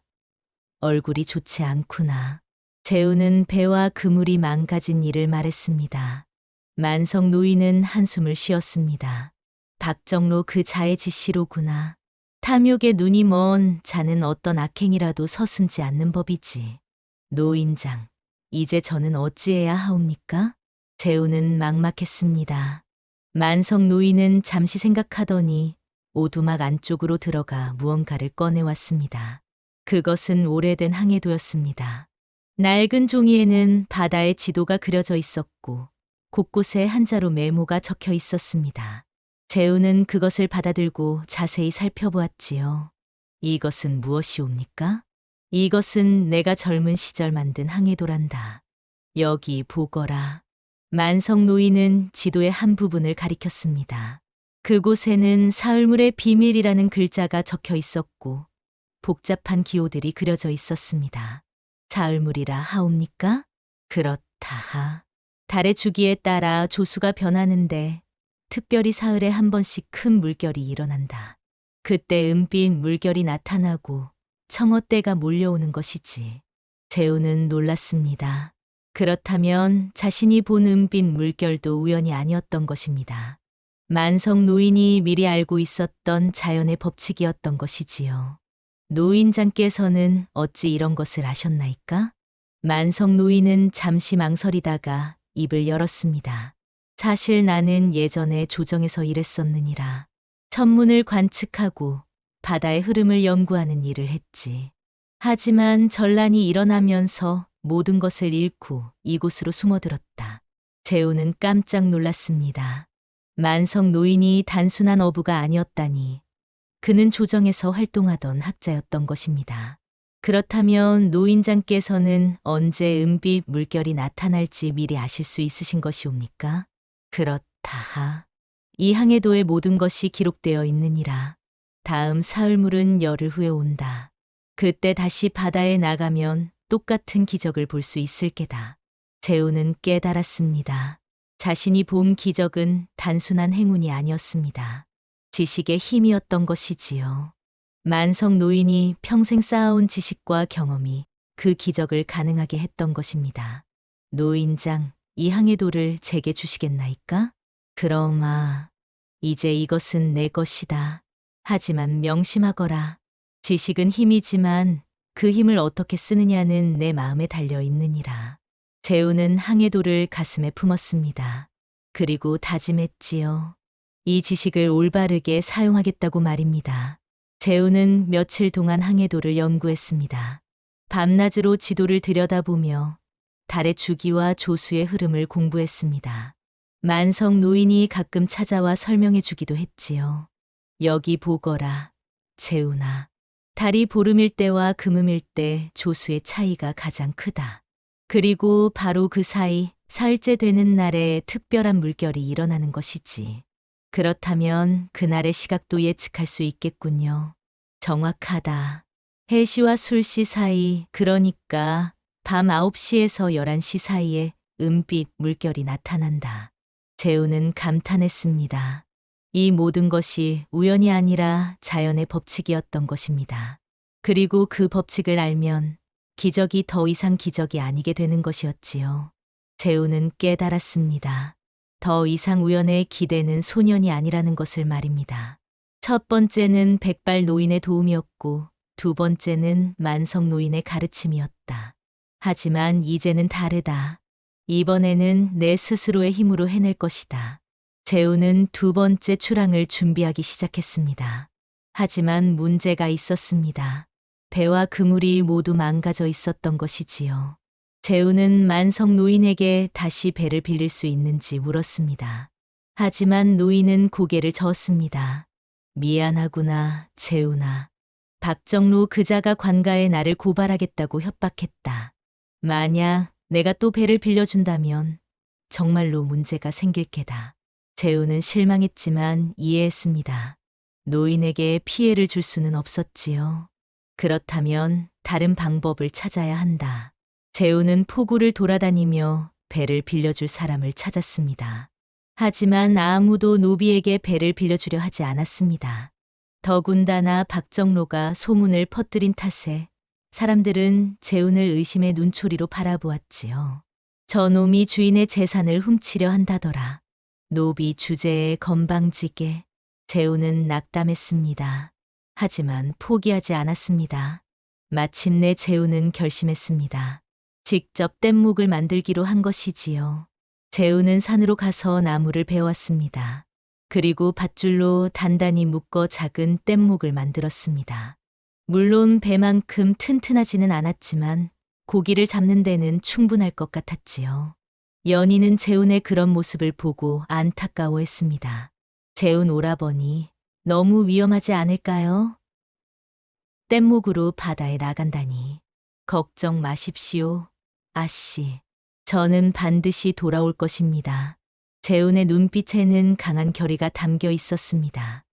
얼굴이 좋지 않구나. 재훈은 배와 그물이 망가진 일을 말했습니다. 만석 노인은 한숨을 쉬었습니다. 박정로 그 자의 지시로구나. 탐욕에 눈이 먼 자는 어떤 악행이라도 서슴지 않는 법이지. 노인장, 이제 저는 어찌해야 하옵니까? 재훈은 막막했습니다. 만석 노인은 잠시 생각하더니 오두막 안쪽으로 들어가 무언가를 꺼내왔습니다. 그것은 오래된 항해도였습니다. 낡은 종이에는 바다의 지도가 그려져 있었고 곳곳에 한자로 메모가 적혀 있었습니다. 재우는 그것을 받아들고 자세히 살펴보았지요. 이것은 무엇이옵니까? 이것은 내가 젊은 시절 만든 항해도란다. 여기 보거라. 만성 노인은 지도의 한 부분을 가리켰습니다. 그곳에는 사흘물의 비밀이라는 글자가 적혀 있었고 복잡한 기호들이 그려져 있었습니다. 사흘물이라 하옵니까? 그렇다. 달의 주기에 따라 조수가 변하는데 특별히 사흘에 한 번씩 큰 물결이 일어난다. 그때 은빛 물결이 나타나고 청어떼가 몰려오는 것이지. 재우는 놀랐습니다. 그렇다면 자신이 본 은빛 물결도 우연이 아니었던 것입니다. 만성 노인이 미리 알고 있었던 자연의 법칙이었던 것이지요. 노인장께서는 어찌 이런 것을 아셨나이까? 만성 노인은 잠시 망설이다가 입을 열었습니다. 사실 나는 예전에 조정에서 일했었느니라. 천문을 관측하고 바다의 흐름을 연구하는 일을 했지. 하지만 전란이 일어나면서 모든 것을 잃고 이곳으로 숨어들었다. 재우는 깜짝 놀랐습니다. 만성 노인이 단순한 어부가 아니었다니. 그는 조정에서 활동하던 학자였던 것입니다. 그렇다면 노인장께서는 언제 은빛 물결이 나타날지 미리 아실 수 있으신 것이옵니까? 그렇다. 이 항해도의 모든 것이 기록되어 있느니라. 다음 사흘물은 열흘 후에 온다. 그때 다시 바다에 나가면 똑같은 기적을 볼 수 있을 게다. 재우는 깨달았습니다. 자신이 본 기적은 단순한 행운이 아니었습니다. 지식의 힘이었던 것이지요. 만성 노인이 평생 쌓아온 지식과 경험이 그 기적을 가능하게 했던 것입니다. 노인장, 이 항해도를 제게 주시겠나이까? 그러마, 이제 이것은 내 것이다. 하지만 명심하거라. 지식은 힘이지만 그 힘을 어떻게 쓰느냐는 내 마음에 달려 있느니라. 재우는 항해도를 가슴에 품었습니다. 그리고 다짐했지요. 이 지식을 올바르게 사용하겠다고 말입니다. 재우는 며칠 동안 항해도를 연구했습니다. 밤낮으로 지도를 들여다보며 달의 주기와 조수의 흐름을 공부했습니다. 만성 노인이 가끔 찾아와 설명해 주기도 했지요. 여기 보거라, 재우나. 달이 보름일 때와 금음일 때 조수의 차이가 가장 크다. 그리고 바로 그 사이 사흘째 되는 날에 특별한 물결이 일어나는 것이지. 그렇다면 그날의 시각도 예측할 수 있겠군요. 정확하다. 해시와 술시 사이, 그러니까 밤 9시에서 11시 사이에 은빛 물결이 나타난다. 재우는 감탄했습니다. 이 모든 것이 우연이 아니라 자연의 법칙이었던 것입니다. 그리고 그 법칙을 알면 기적이 더 이상 기적이 아니게 되는 것이었지요. 재우는 깨달았습니다. 더 이상 우연의 기대는 소년이 아니라는 것을 말입니다. 첫 번째는 백발 노인의 도움이었고 두 번째는 만성 노인의 가르침이었다. 하지만 이제는 다르다. 이번에는 내 스스로의 힘으로 해낼 것이다. 재우는 두 번째 출항을 준비하기 시작했습니다. 하지만 문제가 있었습니다. 배와 그물이 모두 망가져 있었던 것이지요. 재우는 만성 노인에게 다시 배를 빌릴 수 있는지 물었습니다. 하지만 노인은 고개를 저었습니다. 미안하구나, 재우나. 박정로 그자가 관가에 나를 고발하겠다고 협박했다. 만약 내가 또 배를 빌려준다면 정말로 문제가 생길 게다. 재우는 실망했지만 이해했습니다. 노인에게 피해를 줄 수는 없었지요. 그렇다면 다른 방법을 찾아야 한다. 재우는 포구를 돌아다니며 배를 빌려줄 사람을 찾았습니다. 하지만 아무도 노비에게 배를 빌려주려 하지 않았습니다. 더군다나 박정로가 소문을 퍼뜨린 탓에 사람들은 재운을 의심의 눈초리로 바라보았지요. 저놈이 주인의 재산을 훔치려 한다더라. 노비 주제에 건방지게 재운은 낙담했습니다. 하지만 포기하지 않았습니다. 마침내 재운은 결심했습니다. 직접 뗏목을 만들기로 한 것이지요. 재운은 산으로 가서 나무를 베어왔습니다. 그리고 밧줄로 단단히 묶어 작은 뗏목을 만들었습니다. 물론 배만큼 튼튼하지는 않았지만 고기를 잡는 데는 충분할 것 같았지요. 연희는 재훈의 그런 모습을 보고 안타까워했습니다. 재훈 오라버니, 너무 위험하지 않을까요? 뗏목으로 바다에 나간다니. 걱정 마십시오, 아씨. 저는 반드시 돌아올 것입니다. 재훈의 눈빛에는 강한 결의가 담겨 있었습니다.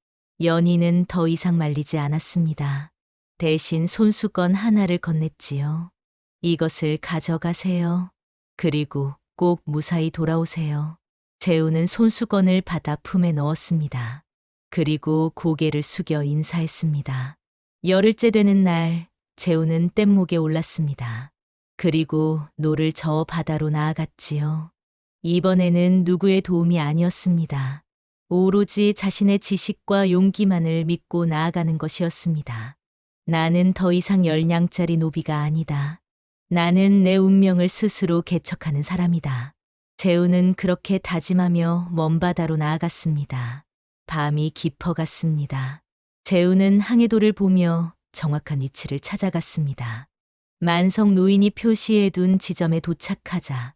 연희는 더 이상 말리지 않았습니다. 대신 손수건 하나를 건넸지요. 이것을 가져가세요. 그리고 꼭 무사히 돌아오세요. 재훈은 손수건을 받아 품에 넣었습니다. 그리고 고개를 숙여 인사했습니다. 열흘째 되는 날, 재훈은 뗏목에 올랐습니다. 그리고 노를 저어 바다로 나아갔지요. 이번에는 누구의 도움이 아니었습니다. 오로지 자신의 지식과 용기만을 믿고 나아가는 것이었습니다. 나는 더 이상 10냥짜리 노비가 아니다. 나는 내 운명을 스스로 개척하는 사람이다. 재훈은 그렇게 다짐하며 먼 바다로 나아갔습니다. 밤이 깊어갔습니다. 재훈은 항해도를 보며 정확한 위치를 찾아갔습니다. 만성 노인이 표시해둔 지점에 도착하자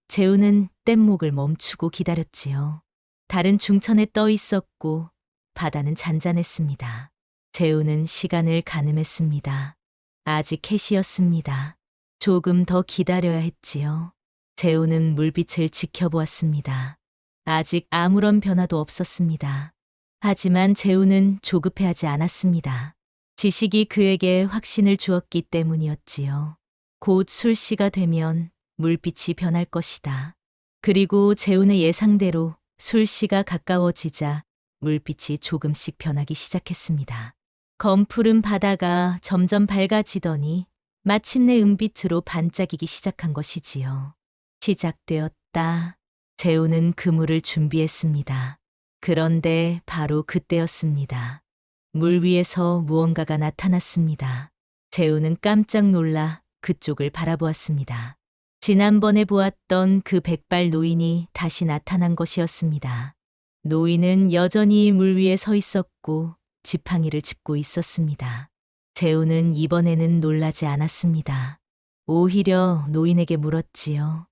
재훈은 뗏목을 멈추고 기다렸지요. 달은 중천에 떠 있었고 바다는 잔잔했습니다. 재훈은 시간을 가늠했습니다. 아직 해시였습니다. 조금 더 기다려야 했지요. 재훈은 물빛을 지켜보았습니다. 아직 아무런 변화도 없었습니다. 하지만 재훈은 조급해하지 않았습니다. 지식이 그에게 확신을 주었기 때문이었지요. 곧 술시가 되면 물빛이 변할 것이다. 그리고 재훈의 예상대로 술시가 가까워지자 물빛이 조금씩 변하기 시작했습니다. 검푸른 바다가 점점 밝아지더니 마침내 은빛으로 반짝이기 시작한 것이지요. 시작되었다. 재훈은 그물을 준비했습니다. 그런데 바로 그때였습니다. 물 위에서 무언가가 나타났습니다. 재훈은 깜짝 놀라 그쪽을 바라보았습니다. 지난번에 보았던 그 백발 노인이 다시 나타난 것이었습니다. 노인은 여전히 물 위에 서 있었고 지팡이를 짚고 있었습니다. 재훈은 이번에는 놀라지 않았습니다. 오히려 노인에게 물었지요.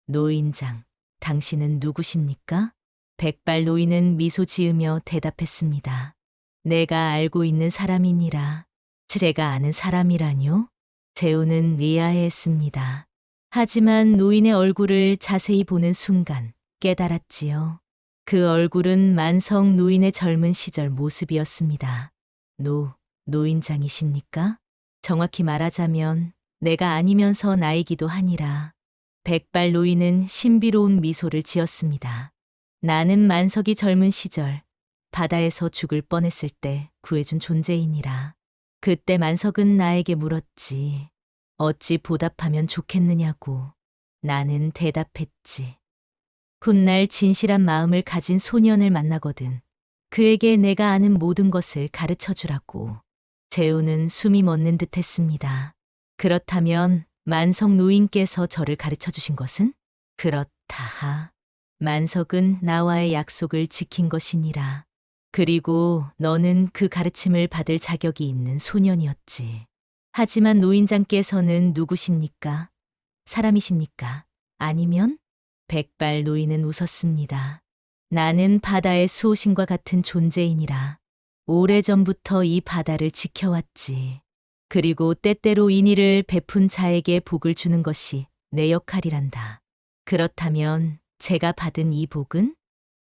노인장, 당신은 누구십니까? 백발 노인은 미소 지으며 대답했습니다. 내가 알고 있는 사람이니라. 제가 아는 사람이라뇨? 재훈은 의아해했습니다. 하지만 노인의 얼굴을 자세히 보는 순간 깨달았지요. 그 얼굴은 만성 노인의 젊은 시절 모습이었습니다. 노인장이십니까? 정확히 말하자면 내가 아니면서 나이기도 하니라. 백발 노인은 신비로운 미소를 지었습니다. 나는 만석이 젊은 시절 바다에서 죽을 뻔했을 때 구해준 존재이니라. 그때 만석은 나에게 물었지. 어찌 보답하면 좋겠느냐고. 나는 대답했지. 훗날 진실한 마음을 가진 소년을 만나거든. 그에게 내가 아는 모든 것을 가르쳐 주라고. 재훈은 숨이 멎는 듯 했습니다. 그렇다면 만석 노인께서 저를 가르쳐 주신 것은? 그렇다. 만석은 나와의 약속을 지킨 것이니라. 그리고 너는 그 가르침을 받을 자격이 있는 소년이었지. 하지만 노인장께서는 누구십니까? 사람이십니까? 아니면? 백발 노인은 웃었습니다. 나는 바다의 수호신과 같은 존재이니라. 오래전부터 이 바다를 지켜왔지. 그리고 때때로 인의를 베푼 자에게 복을 주는 것이 내 역할이란다. 그렇다면 제가 받은 이 복은?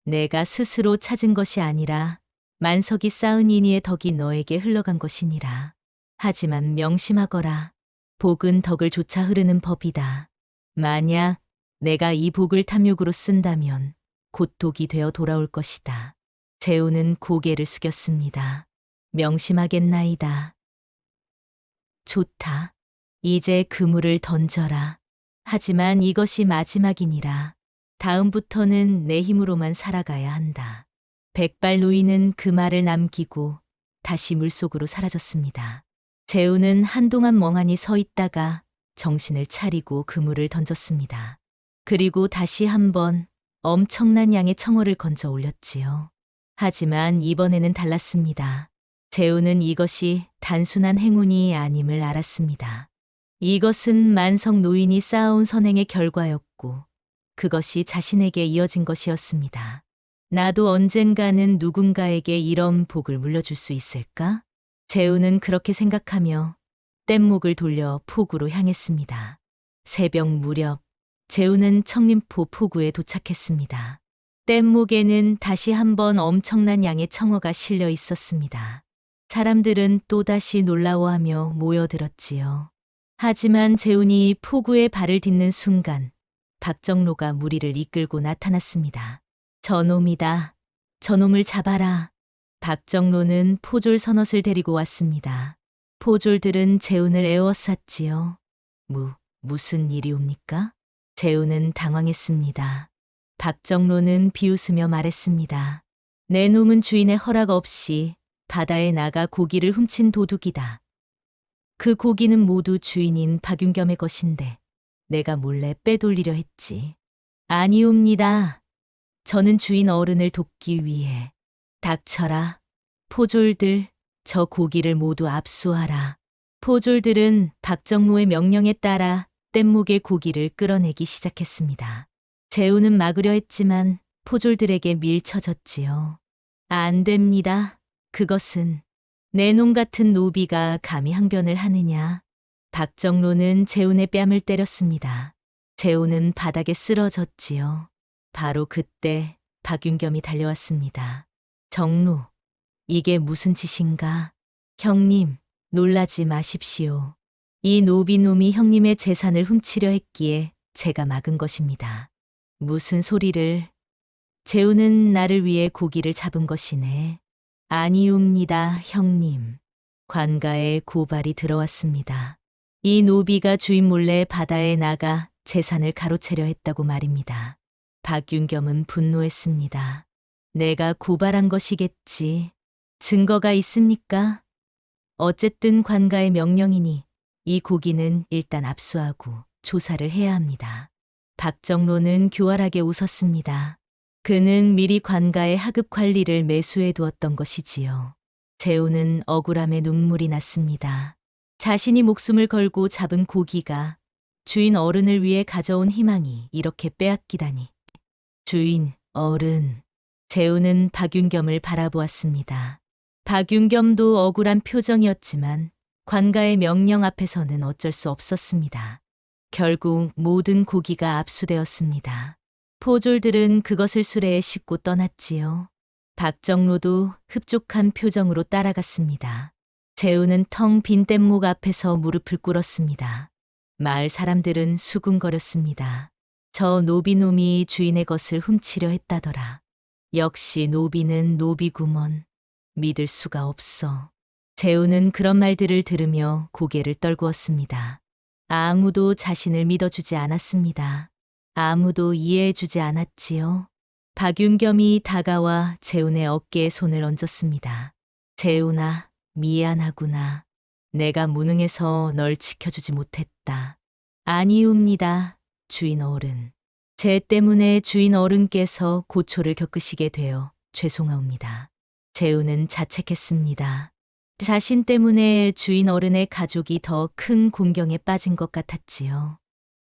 내가 스스로 찾은 것이 아니라 만석이 쌓은 인의의 덕이 너에게 흘러간 것이니라. 하지만 명심하거라. 복은 덕을 쫓아 흐르는 법이다. 만약 내가 이 복을 탐욕으로 쓴다면 곧 독이 되어 돌아올 것이다. 재훈은 고개를 숙였습니다. 명심하겠나이다. 좋다. 이제 그물을 던져라. 하지만 이것이 마지막이니라. 다음부터는 내 힘으로만 살아가야 한다. 백발 노인은 그 말을 남기고 다시 물속으로 사라졌습니다. 재훈은 한동안 멍하니 서 있다가 정신을 차리고 그물을 던졌습니다. 그리고 다시 한번 엄청난 양의 청어를 건져 올렸지요. 하지만 이번에는 달랐습니다. 재훈은 이것이 단순한 행운이 아님을 알았습니다. 이것은 만성 노인이 쌓아온 선행의 결과였고 그것이 자신에게 이어진 것이었습니다. 나도 언젠가는 누군가에게 이런 복을 물려줄 수 있을까? 재우는 그렇게 생각하며 뗏목을 돌려 포구로 향했습니다. 새벽 무렵 재우는 청림포 포구에 도착했습니다. 뗏목에는 다시 한번 엄청난 양의 청어가 실려 있었습니다. 사람들은 또다시 놀라워하며 모여들었지요. 하지만 재훈이 포구에 발을 딛는 순간 박정로가 무리를 이끌고 나타났습니다. 저놈이다. 저놈을 잡아라. 박정로는 포졸 서넛을 데리고 왔습니다. 포졸들은 재훈을 에워쌌지요. 무슨 일이옵니까? 재훈은 당황했습니다. 박정로는 비웃으며 말했습니다. 내 놈은 주인의 허락 없이 바다에 나가 고기를 훔친 도둑이다. 그 고기는 모두 주인인 박윤겸의 것인데 내가 몰래 빼돌리려 했지. 아니옵니다. 저는 주인 어른을 돕기 위해. 닥쳐라. 포졸들, 저 고기를 모두 압수하라. 포졸들은 박정로의 명령에 따라 뗏목의 고기를 끌어내기 시작했습니다. 재우는 막으려 했지만 포졸들에게 밀쳐졌지요. 안 됩니다. 그것은 내 놈 같은 노비가 감히 항변을 하느냐. 박정로는 재훈의 뺨을 때렸습니다. 재훈은 바닥에 쓰러졌지요. 바로 그때 박윤겸이 달려왔습니다. 정로, 이게 무슨 짓인가? 형님, 놀라지 마십시오. 이 노비놈이 형님의 재산을 훔치려 했기에 제가 막은 것입니다. 무슨 소리를. 재훈은 나를 위해 고기를 잡은 것이네. 아니옵니다, 형님. 관가에 고발이 들어왔습니다. 이 노비가 주인 몰래 바다에 나가 재산을 가로채려 했다고 말입니다. 박윤겸은 분노했습니다. 내가 고발한 것이겠지. 증거가 있습니까? 어쨌든 관가의 명령이니 이 고기는 일단 압수하고 조사를 해야 합니다. 박정로는 교활하게 웃었습니다. 그는 미리 관가의 하급 관리를 매수해 두었던 것이지요. 재우는 억울함에 눈물이 났습니다. 자신이 목숨을 걸고 잡은 고기가 주인 어른을 위해 가져온 희망이 이렇게 빼앗기다니. 주인, 어른. 재우는 박윤겸을 바라보았습니다. 박윤겸도 억울한 표정이었지만 관가의 명령 앞에서는 어쩔 수 없었습니다. 결국 모든 고기가 압수되었습니다. 포졸들은 그것을 수레에 싣고 떠났지요. 박정로도 흡족한 표정으로 따라갔습니다. 재우는 텅 빈 뗏목 앞에서 무릎을 꿇었습니다. 마을 사람들은 수군거렸습니다. 저 노비놈이 주인의 것을 훔치려 했다더라. 역시 노비는 노비구먼. 믿을 수가 없어. 재우는 그런 말들을 들으며 고개를 떨구었습니다. 아무도 자신을 믿어주지 않았습니다. 아무도 이해해주지 않았지요. 박윤겸이 다가와 재훈의 어깨에 손을 얹었습니다. 재훈아, 미안하구나. 내가 무능해서 널 지켜주지 못했다. 아니옵니다, 주인 어른. 제 때문에 주인 어른께서 고초를 겪으시게 되어 죄송하옵니다. 재훈은 자책했습니다. 자신 때문에 주인 어른의 가족이 더 큰 공경에 빠진 것 같았지요.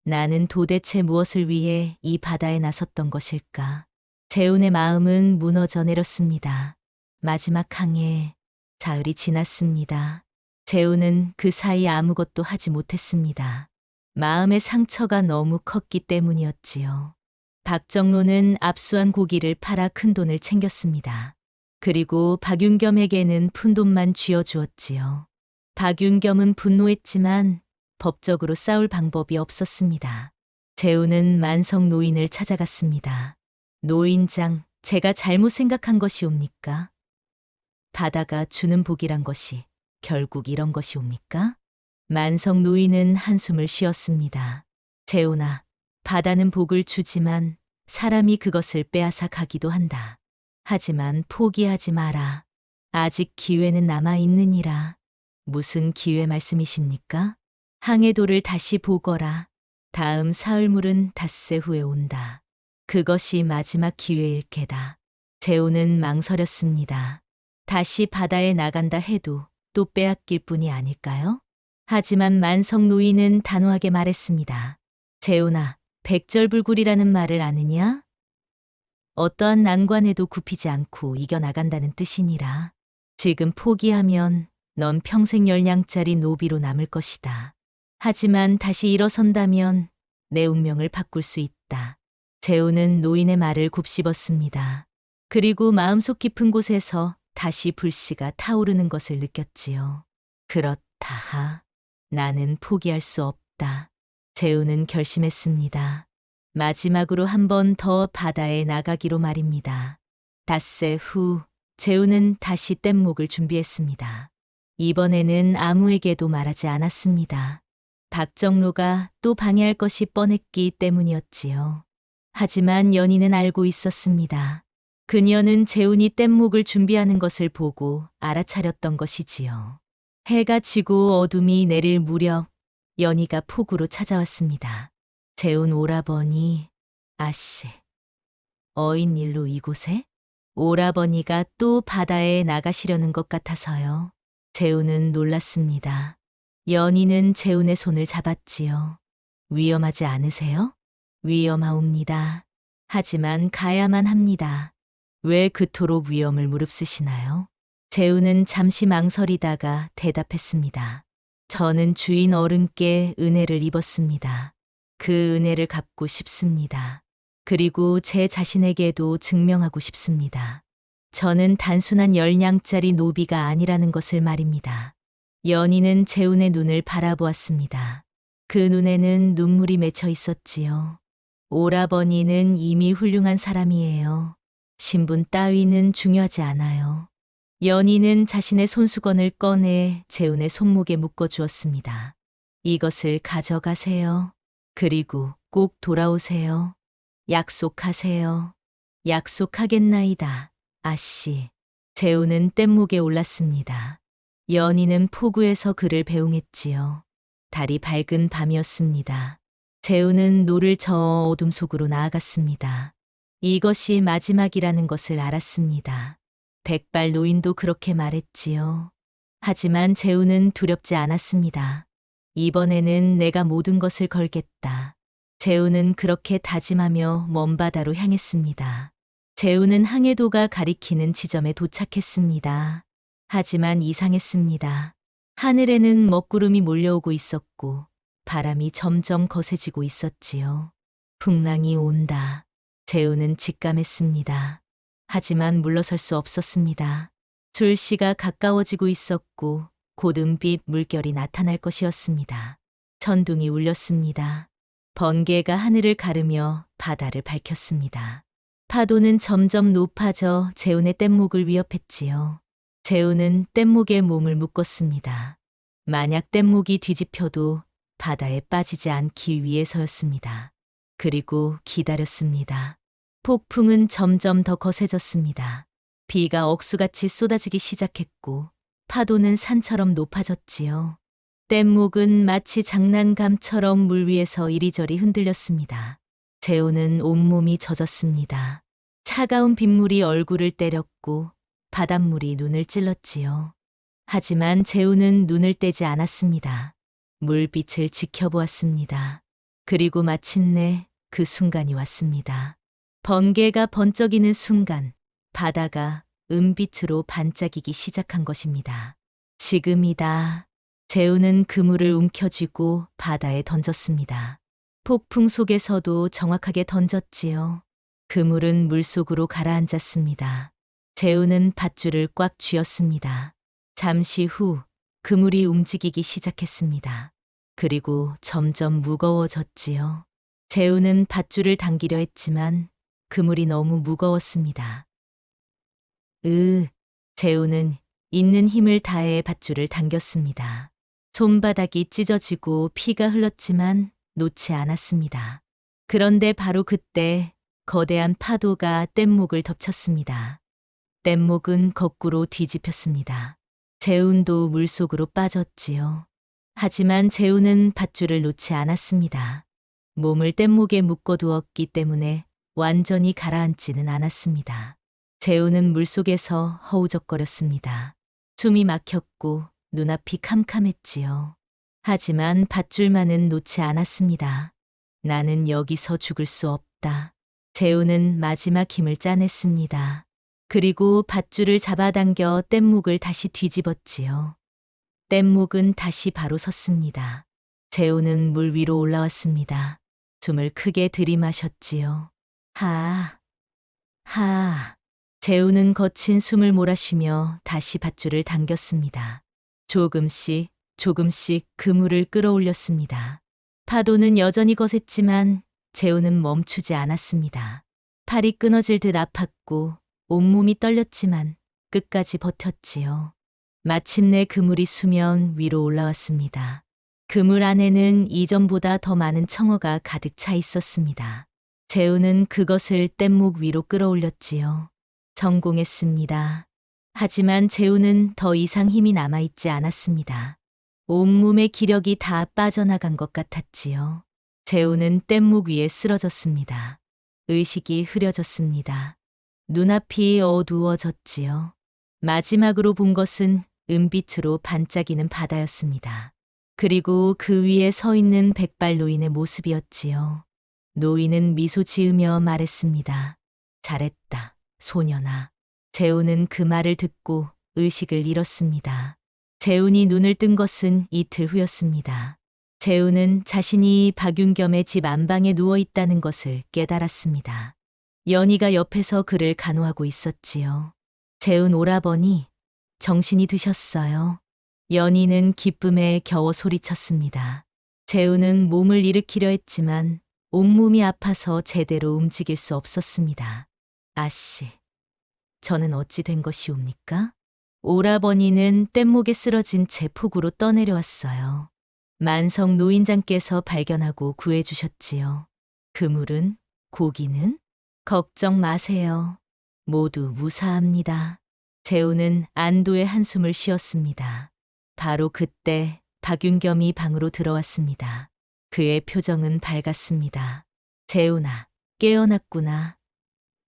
나는 도대체 무엇을 위해 이 바다에 나섰던 것일까? 재훈의 마음은 무너져 내렸습니다. 마지막 항해, 사흘이 지났습니다. 재훈은 그 사이 아무것도 하지 못했습니다. 마음의 상처가 너무 컸기 때문이었지요. 박정로는 압수한 고기를 팔아 큰 돈을 챙겼습니다. 그리고 박윤겸에게는 푼돈만 쥐어주었지요. 박윤겸은 분노했지만 법적으로 싸울 방법이 없었습니다. 재훈은 만성 노인을 찾아갔습니다. 노인장, 제가 잘못 생각한 것이옵니까? 바다가 주는 복이란 것이 결국 이런 것이옵니까? 만성 노인은 한숨을 쉬었습니다. 재훈아, 바다는 복을 주지만 사람이 그것을 빼앗아 가기도 한다. 하지만 포기하지 마라. 아직 기회는 남아 있느니라. 무슨 기회 말씀이십니까? 항해도를 다시 보거라. 다음 사흘물은 닷새 후에 온다. 그것이 마지막 기회일 게다. 재훈은 망설였습니다. 다시 바다에 나간다 해도 또 빼앗길 뿐이 아닐까요? 하지만 만성 노인은 단호하게 말했습니다. 재훈아, 백절불굴이라는 말을 아느냐? 어떠한 난관에도 굽히지 않고 이겨나간다는 뜻이니라. 지금 포기하면 넌 평생 열냥짜리 노비로 남을 것이다. 하지만 다시 일어선다면 내 운명을 바꿀 수 있다. 재훈은 노인의 말을 곱씹었습니다. 그리고 마음속 깊은 곳에서 다시 불씨가 타오르는 것을 느꼈지요. 그렇다. 나는 포기할 수 없다. 재훈은 결심했습니다. 마지막으로 한 번 더 바다에 나가기로 말입니다. 닷새 후 재훈은 다시 뗏목을 준비했습니다. 이번에는 아무에게도 말하지 않았습니다. 박정로가 또 방해할 것이 뻔했기 때문이었지요. 하지만 연희는 알고 있었습니다. 그녀는 재훈이 뗏목을 준비하는 것을 보고 알아차렸던 것이지요. 해가 지고 어둠이 내릴 무렵 연희가 폭우로 찾아왔습니다. 재훈 오라버니, 아씨, 어인 일로 이곳에? 오라버니가 또 바다에 나가시려는 것 같아서요. 재훈은 놀랐습니다. 연희는 재훈의 손을 잡았지요. 위험하지 않으세요? 위험하옵니다. 하지만 가야만 합니다. 왜 그토록 위험을 무릅쓰시나요? 재훈은 잠시 망설이다가 대답했습니다. 저는 주인 어른께 은혜를 입었습니다. 그 은혜를 갚고 싶습니다. 그리고 제 자신에게도 증명하고 싶습니다. 저는 단순한 열냥짜리 노비가 아니라는 것을 말입니다. 연희는 재훈의 눈을 바라보았습니다. 그 눈에는 눈물이 맺혀 있었지요. 오라버니는 이미 훌륭한 사람이에요. 신분 따위는 중요하지 않아요. 연희는 자신의 손수건을 꺼내 재훈의 손목에 묶어주었습니다. 이것을 가져가세요. 그리고 꼭 돌아오세요. 약속하세요. 약속하겠나이다, 아씨. 재훈은 뗏목에 올랐습니다. 연희는 포구에서 그를 배웅했지요. 달이 밝은 밤이었습니다. 재훈은 노를 저어 어둠 속으로 나아갔습니다. 이것이 마지막이라는 것을 알았습니다. 백발 노인도 그렇게 말했지요. 하지만 재훈은 두렵지 않았습니다. 이번에는 내가 모든 것을 걸겠다. 재훈은 그렇게 다짐하며 먼 바다로 향했습니다. 재훈은 항해도가 가리키는 지점에 도착했습니다. 하지만 이상했습니다. 하늘에는 먹구름이 몰려오고 있었고 바람이 점점 거세지고 있었지요. 풍랑이 온다. 재훈은 직감했습니다. 하지만 물러설 수 없었습니다. 졸시가 가까워지고 있었고 곧 은빛 물결이 나타날 것이었습니다. 천둥이 울렸습니다. 번개가 하늘을 가르며 바다를 밝혔습니다. 파도는 점점 높아져 재훈의 뗏목을 위협했지요. 재훈은 뗏목에 몸을 묶었습니다. 만약 뗏목이 뒤집혀도 바다에 빠지지 않기 위해서였습니다. 그리고 기다렸습니다. 폭풍은 점점 더 거세졌습니다. 비가 억수같이 쏟아지기 시작했고 파도는 산처럼 높아졌지요. 뗏목은 마치 장난감처럼 물 위에서 이리저리 흔들렸습니다. 재훈은 온몸이 젖었습니다. 차가운 빗물이 얼굴을 때렸고 바닷물이 눈을 찔렀지요. 하지만 재훈은 눈을 떼지 않았습니다. 물빛을 지켜보았습니다. 그리고 마침내 그 순간이 왔습니다. 번개가 번쩍이는 순간 바다가 은빛으로 반짝이기 시작한 것입니다. 지금이다. 재훈은 그물을 움켜쥐고 바다에 던졌습니다. 폭풍 속에서도 정확하게 던졌지요. 그물은 물속으로 가라앉았습니다. 재훈은 밧줄을 꽉 쥐었습니다. 잠시 후 그물이 움직이기 시작했습니다. 그리고 점점 무거워졌지요. 재훈은 밧줄을 당기려 했지만 그물이 너무 무거웠습니다. 재훈은 있는 힘을 다해 밧줄을 당겼습니다. 손바닥이 찢어지고 피가 흘렀지만 놓지 않았습니다. 그런데 바로 그때 거대한 파도가 뗏목을 덮쳤습니다. 뗏목은 거꾸로 뒤집혔습니다. 재훈도 물속으로 빠졌지요. 하지만 재훈은 밧줄을 놓지 않았습니다. 몸을 뗏목에 묶어두었기 때문에 완전히 가라앉지는 않았습니다. 재훈은 물속에서 허우적거렸습니다. 숨이 막혔고 눈앞이 캄캄했지요. 하지만 밧줄만은 놓지 않았습니다. 나는 여기서 죽을 수 없다. 재우는 마지막 힘을 짜냈습니다. 그리고 밧줄을 잡아당겨 뗏목을 다시 뒤집었지요. 뗏목은 다시 바로 섰습니다. 재우는 물 위로 올라왔습니다. 숨을 크게 들이마셨지요. 하, 하. 재우는 거친 숨을 몰아쉬며 다시 밧줄을 당겼습니다. 조금씩, 조금씩 그물을 끌어올렸습니다. 파도는 여전히 거셌지만 재우는 멈추지 않았습니다. 팔이 끊어질 듯 아팠고 온몸이 떨렸지만 끝까지 버텼지요. 마침내 그물이 수면 위로 올라왔습니다. 그물 안에는 이전보다 더 많은 청어가 가득 차 있었습니다. 재우는 그것을 뗏목 위로 끌어올렸지요. 성공했습니다. 하지만 재우는 더 이상 힘이 남아있지 않았습니다. 온몸의 기력이 다 빠져나간 것 같았지요. 재우는 뗏목 위에 쓰러졌습니다. 의식이 흐려졌습니다. 눈앞이 어두워졌지요. 마지막으로 본 것은 은빛으로 반짝이는 바다였습니다. 그리고 그 위에 서 있는 백발 노인의 모습이었지요. 노인은 미소 지으며 말했습니다. 잘했다, 소년아. 재우는 그 말을 듣고 의식을 잃었습니다. 재훈이 눈을 뜬 것은 이틀 후였습니다. 재훈은 자신이 박윤겸의 집 안방에 누워 있다는 것을 깨달았습니다. 연희가 옆에서 그를 간호하고 있었지요. 재훈 오라버니, 정신이 드셨어요. 연희는 기쁨에 겨워 소리쳤습니다. 재훈은 몸을 일으키려 했지만 온몸이 아파서 제대로 움직일 수 없었습니다. 아씨, 저는 어찌 된 것이옵니까? 오라버니는 뗏목에 쓰러진 채 폭우로 떠내려왔어요. 만성 노인장께서 발견하고 구해주셨지요. 그물은, 고기는? 걱정 마세요. 모두 무사합니다. 재우는 안도의 한숨을 쉬었습니다. 바로 그때 박윤겸이 방으로 들어왔습니다. 그의 표정은 밝았습니다. 재훈아, 깨어났구나.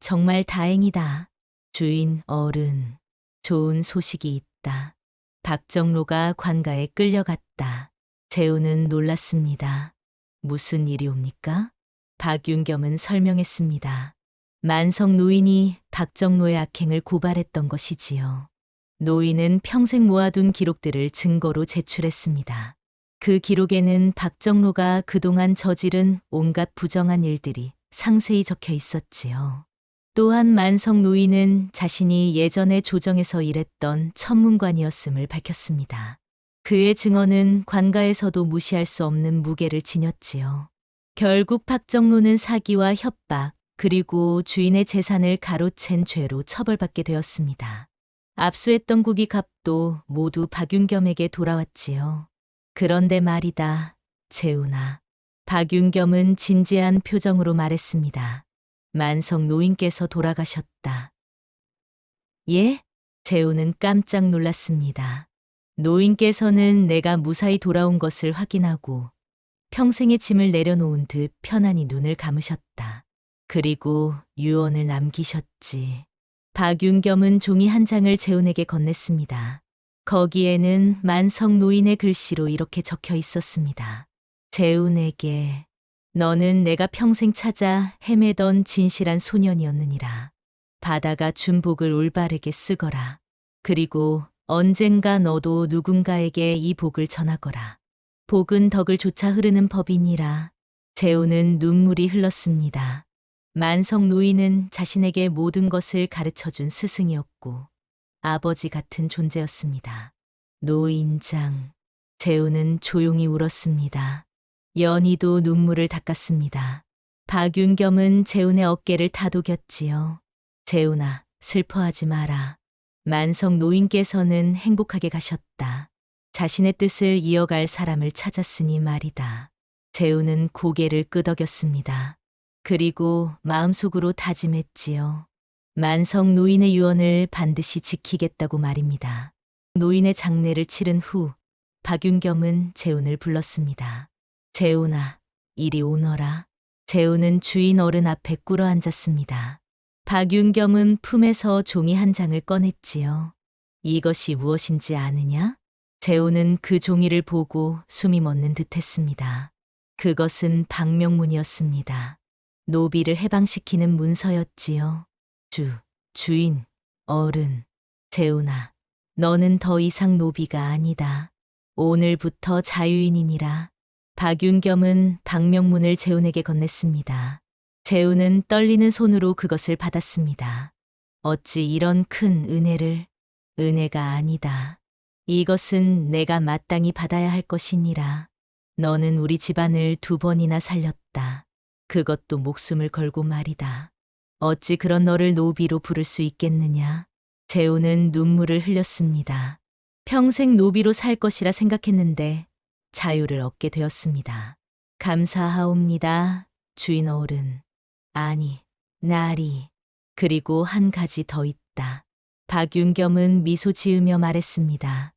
정말 다행이다. 주인 어른, 좋은 소식이 있다. 박정로가 관가에 끌려갔다. 재훈은 놀랐습니다. 무슨 일이옵니까? 박윤겸은 설명했습니다. 만성 노인이 박정로의 악행을 고발했던 것이지요. 노인은 평생 모아둔 기록들을 증거로 제출했습니다. 그 기록에는 박정로가 그동안 저지른 온갖 부정한 일들이 상세히 적혀 있었지요. 또한 만성 노인은 자신이 예전에 조정에서 일했던 천문관이었음을 밝혔습니다. 그의 증언은 관가에서도 무시할 수 없는 무게를 지녔지요. 결국 박정로는 사기와 협박, 그리고 주인의 재산을 가로챈 죄로 처벌받게 되었습니다. 압수했던 고기값도 모두 박윤겸에게 돌아왔지요. 그런데 말이다, 재훈아. 박윤겸은 진지한 표정으로 말했습니다. 만성 노인께서 돌아가셨다. 예? 재훈은 깜짝 놀랐습니다. 노인께서는 내가 무사히 돌아온 것을 확인하고 평생의 짐을 내려놓은 듯 편안히 눈을 감으셨다. 그리고 유언을 남기셨지. 박윤겸은 종이 한 장을 재훈에게 건넸습니다. 거기에는 만성 노인의 글씨로 이렇게 적혀 있었습니다. 재훈에게, 너는 내가 평생 찾아 헤매던 진실한 소년이었느니라. 바다가 준 복을 올바르게 쓰거라. 그리고 언젠가 너도 누군가에게 이 복을 전하거라. 복은 덕을 쫓아 흐르는 법이니라. 재훈은 눈물이 흘렀습니다. 만성 노인은 자신에게 모든 것을 가르쳐준 스승이었고 아버지 같은 존재였습니다. 노인장. 재훈은 조용히 울었습니다. 연희도 눈물을 닦았습니다. 박윤겸은 재훈의 어깨를 다독였지요. 재훈아, 슬퍼하지 마라. 만성 노인께서는 행복하게 가셨다. 자신의 뜻을 이어갈 사람을 찾았으니 말이다. 재훈은 고개를 끄덕였습니다. 그리고 마음속으로 다짐했지요. 만성 노인의 유언을 반드시 지키겠다고 말입니다. 노인의 장례를 치른 후 박윤겸은 재훈을 불렀습니다. 재훈아, 이리 오너라. 재훈은 주인 어른 앞에 꿇어 앉았습니다. 박윤겸은 품에서 종이 한 장을 꺼냈지요. 이것이 무엇인지 아느냐? 재훈은 그 종이를 보고 숨이 멎는 듯했습니다. 그것은 방명문이었습니다. 노비를 해방시키는 문서였지요. 주인, 어른, 재훈아, 너는 더 이상 노비가 아니다. 오늘부터 자유인이니라. 박윤겸은 방명문을 재훈에게 건넸습니다. 재훈은 떨리는 손으로 그것을 받았습니다. 어찌 이런 큰 은혜를, 은혜가 아니다. 이것은 내가 마땅히 받아야 할 것이니라. 너는 우리 집안을 2번이나 살렸다. 그것도 목숨을 걸고 말이다. 어찌 그런 너를 노비로 부를 수 있겠느냐. 재훈은 눈물을 흘렸습니다. 평생 노비로 살 것이라 생각했는데 자유를 얻게 되었습니다. 감사하옵니다, 주인 어른. 아니, 나리. 그리고 한 가지 더 있다. 박윤겸은 미소 지으며 말했습니다.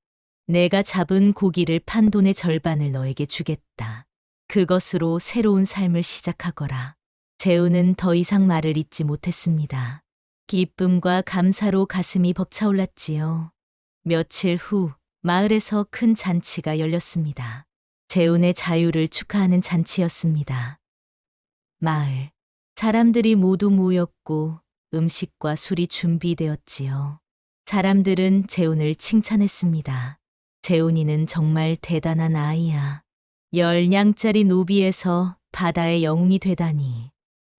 내가 잡은 고기를 판 돈의 절반을 너에게 주겠다. 그것으로 새로운 삶을 시작하거라. 재훈은 더 이상 말을 잇지 못했습니다. 기쁨과 감사로 가슴이 벅차올랐지요. 며칠 후 마을에서 큰 잔치가 열렸습니다. 재훈의 자유를 축하하는 잔치였습니다. 마을 사람들이 모두 모였고 음식과 술이 준비되었지요. 사람들은 재훈을 칭찬했습니다. 재훈이는 정말 대단한 아이야. 10냥짜리 노비에서 바다의 영웅이 되다니.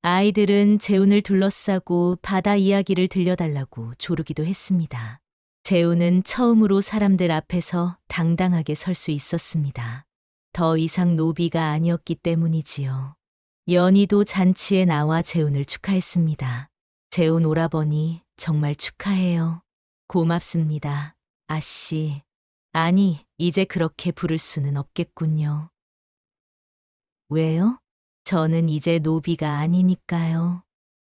아이들은 재훈을 둘러싸고 바다 이야기를 들려달라고 조르기도 했습니다. 재훈은 처음으로 사람들 앞에서 당당하게 설 수 있었습니다. 더 이상 노비가 아니었기 때문이지요. 연희도 잔치에 나와 재훈을 축하했습니다. 재훈 오라버니 정말 축하해요. 고맙습니다, 아씨. 아니, 이제 그렇게 부를 수는 없겠군요. 왜요? 저는 이제 노비가 아니니까요.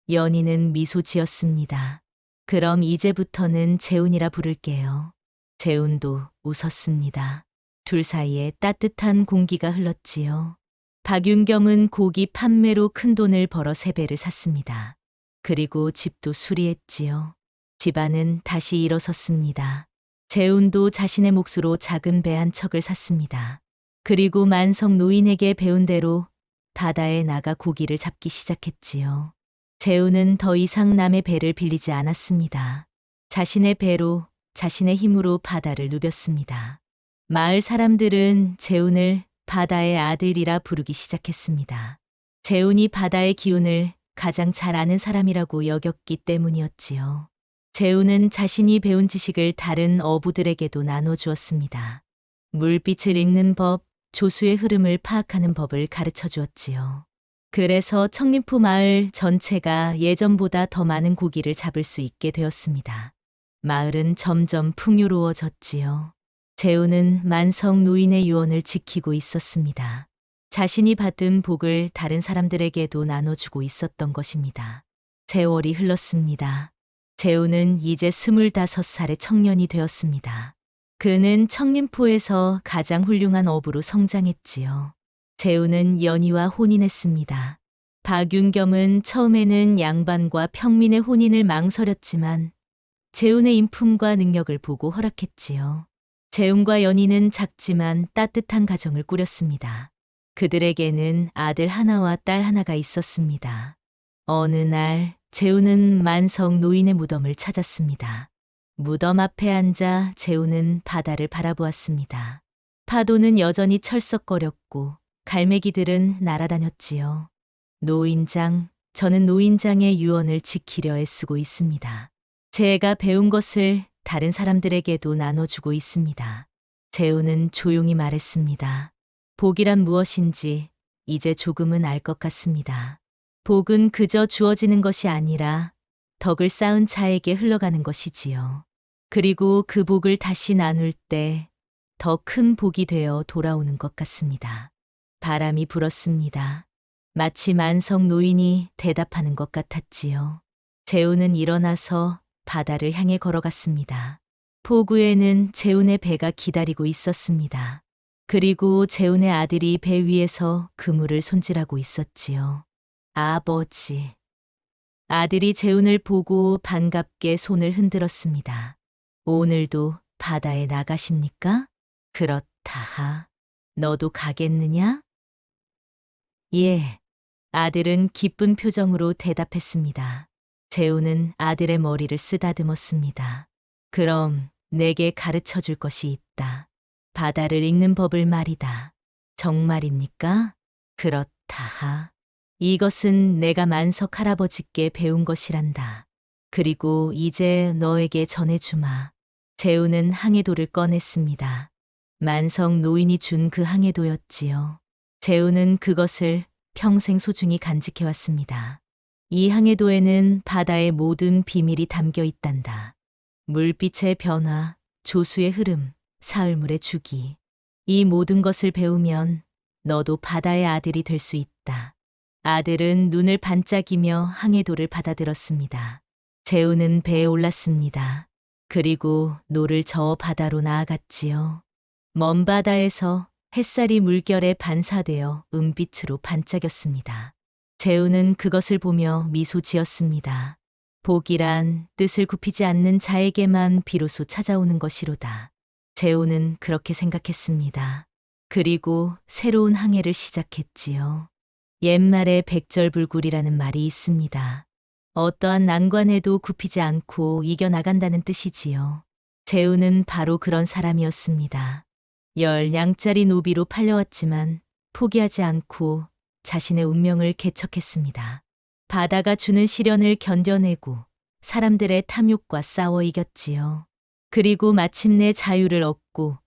연희는 미소 지었습니다. 그럼 이제부터는 재훈이라 부를게요. 재훈도 웃었습니다. 둘 사이에 따뜻한 공기가 흘렀지요. 박윤겸은 고기 판매로 큰 돈을 벌어 3배를 샀습니다. 그리고 집도 수리했지요. 집안은 다시 일어섰습니다. 재훈도 자신의 몫으로 작은 배 한 척을 샀습니다. 그리고 만성 노인에게 배운 대로 바다에 나가 고기를 잡기 시작했지요. 재훈은 더 이상 남의 배를 빌리지 않았습니다. 자신의 배로, 자신의 힘으로 바다를 누볐습니다. 마을 사람들은 재훈을 바다의 아들이라 부르기 시작했습니다. 재훈이 바다의 기운을 가장 잘 아는 사람이라고 여겼기 때문이었지요. 재훈은 자신이 배운 지식을 다른 어부들에게도 나눠주었습니다. 물빛을 읽는 법, 조수의 흐름을 파악하는 법을 가르쳐 주었지요. 그래서 청림포 마을 전체가 예전보다 더 많은 고기를 잡을 수 있게 되었습니다. 마을은 점점 풍요로워졌지요. 재훈은 만성 노인의 유언을 지키고 있었습니다. 자신이 받은 복을 다른 사람들에게도 나눠주고 있었던 것입니다. 세월이 흘렀습니다. 재훈은 이제 25살의 청년이 되었습니다. 그는 청림포에서 가장 훌륭한 어부로 성장했지요. 재훈은 연희와 혼인했습니다. 박윤겸은 처음에는 양반과 평민의 혼인을 망설였지만 재훈의 인품과 능력을 보고 허락했지요. 재훈과 연희는 작지만 따뜻한 가정을 꾸렸습니다. 그들에게는 아들 하나와 딸 하나가 있었습니다. 어느 날 재훈은 만성 노인의 무덤을 찾았습니다. 무덤 앞에 앉아 재훈은 바다를 바라보았습니다. 파도는 여전히 철썩거렸고 갈매기들은 날아다녔지요. 노인장, 저는 노인장의 유언을 지키려 애쓰고 있습니다. 제가 배운 것을 다른 사람들에게도 나눠주고 있습니다. 재훈은 조용히 말했습니다. 복이란 무엇인지 이제 조금은 알 것 같습니다. 복은 그저 주어지는 것이 아니라 덕을 쌓은 자에게 흘러가는 것이지요. 그리고 그 복을 다시 나눌 때 더 큰 복이 되어 돌아오는 것 같습니다. 바람이 불었습니다. 마치 만성 노인이 대답하는 것 같았지요. 재훈은 일어나서 바다를 향해 걸어갔습니다. 포구에는 재훈의 배가 기다리고 있었습니다. 그리고 재훈의 아들이 배 위에서 그물을 손질하고 있었지요. 아버지. 아들이 재훈을 보고 반갑게 손을 흔들었습니다. 오늘도 바다에 나가십니까? 그렇다. 너도 가겠느냐? 예. 아들은 기쁜 표정으로 대답했습니다. 재우는 아들의 머리를 쓰다듬었습니다. 그럼 내게 가르쳐 줄 것이 있다. 바다를 읽는 법을 말이다. 정말입니까? 그렇다. 이것은 내가 만석 할아버지께 배운 것이란다. 그리고 이제 너에게 전해주마. 재우는 항해도를 꺼냈습니다. 만석 노인이 준 그 항해도였지요. 재우는 그것을 평생 소중히 간직해왔습니다. 이 항해도에는 바다의 모든 비밀이 담겨 있단다. 물빛의 변화, 조수의 흐름, 사흘물의 주기. 이 모든 것을 배우면 너도 바다의 아들이 될 수 있다. 아들은 눈을 반짝이며 항해도를 받아들었습니다. 재우는 배에 올랐습니다. 그리고 노를 저어 바다로 나아갔지요. 먼 바다에서 햇살이 물결에 반사되어 은빛으로 반짝였습니다. 재우는 그것을 보며 미소 지었습니다. 복이란 뜻을 굽히지 않는 자에게만 비로소 찾아오는 것이로다. 재우는 그렇게 생각했습니다. 그리고 새로운 항해를 시작했지요. 옛말에 백절불굴이라는 말이 있습니다. 어떠한 난관에도 굽히지 않고 이겨나간다는 뜻이지요. 재우는 바로 그런 사람이었습니다. 10냥짜리 노비로 팔려왔지만 포기하지 않고 자신의 운명을 개척했습니다. 바다가 주는 시련을 견뎌내고 사람들의 탐욕과 싸워 이겼지요. 그리고 마침내 자유를 얻고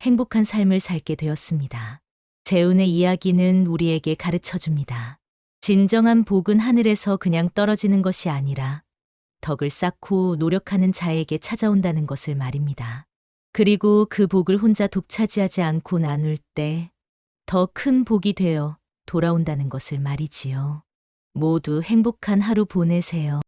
행복한 삶을 살게 되었습니다. 재운의 이야기는 우리에게 가르쳐 줍니다. 진정한 복은 하늘에서 그냥 떨어지는 것이 아니라 덕을 쌓고 노력하는 자에게 찾아온다는 것을 말입니다. 그리고 그 복을 혼자 독차지하지 않고 나눌 때 더 큰 복이 되어 돌아온다는 것을 말이지요. 모두 행복한 하루 보내세요.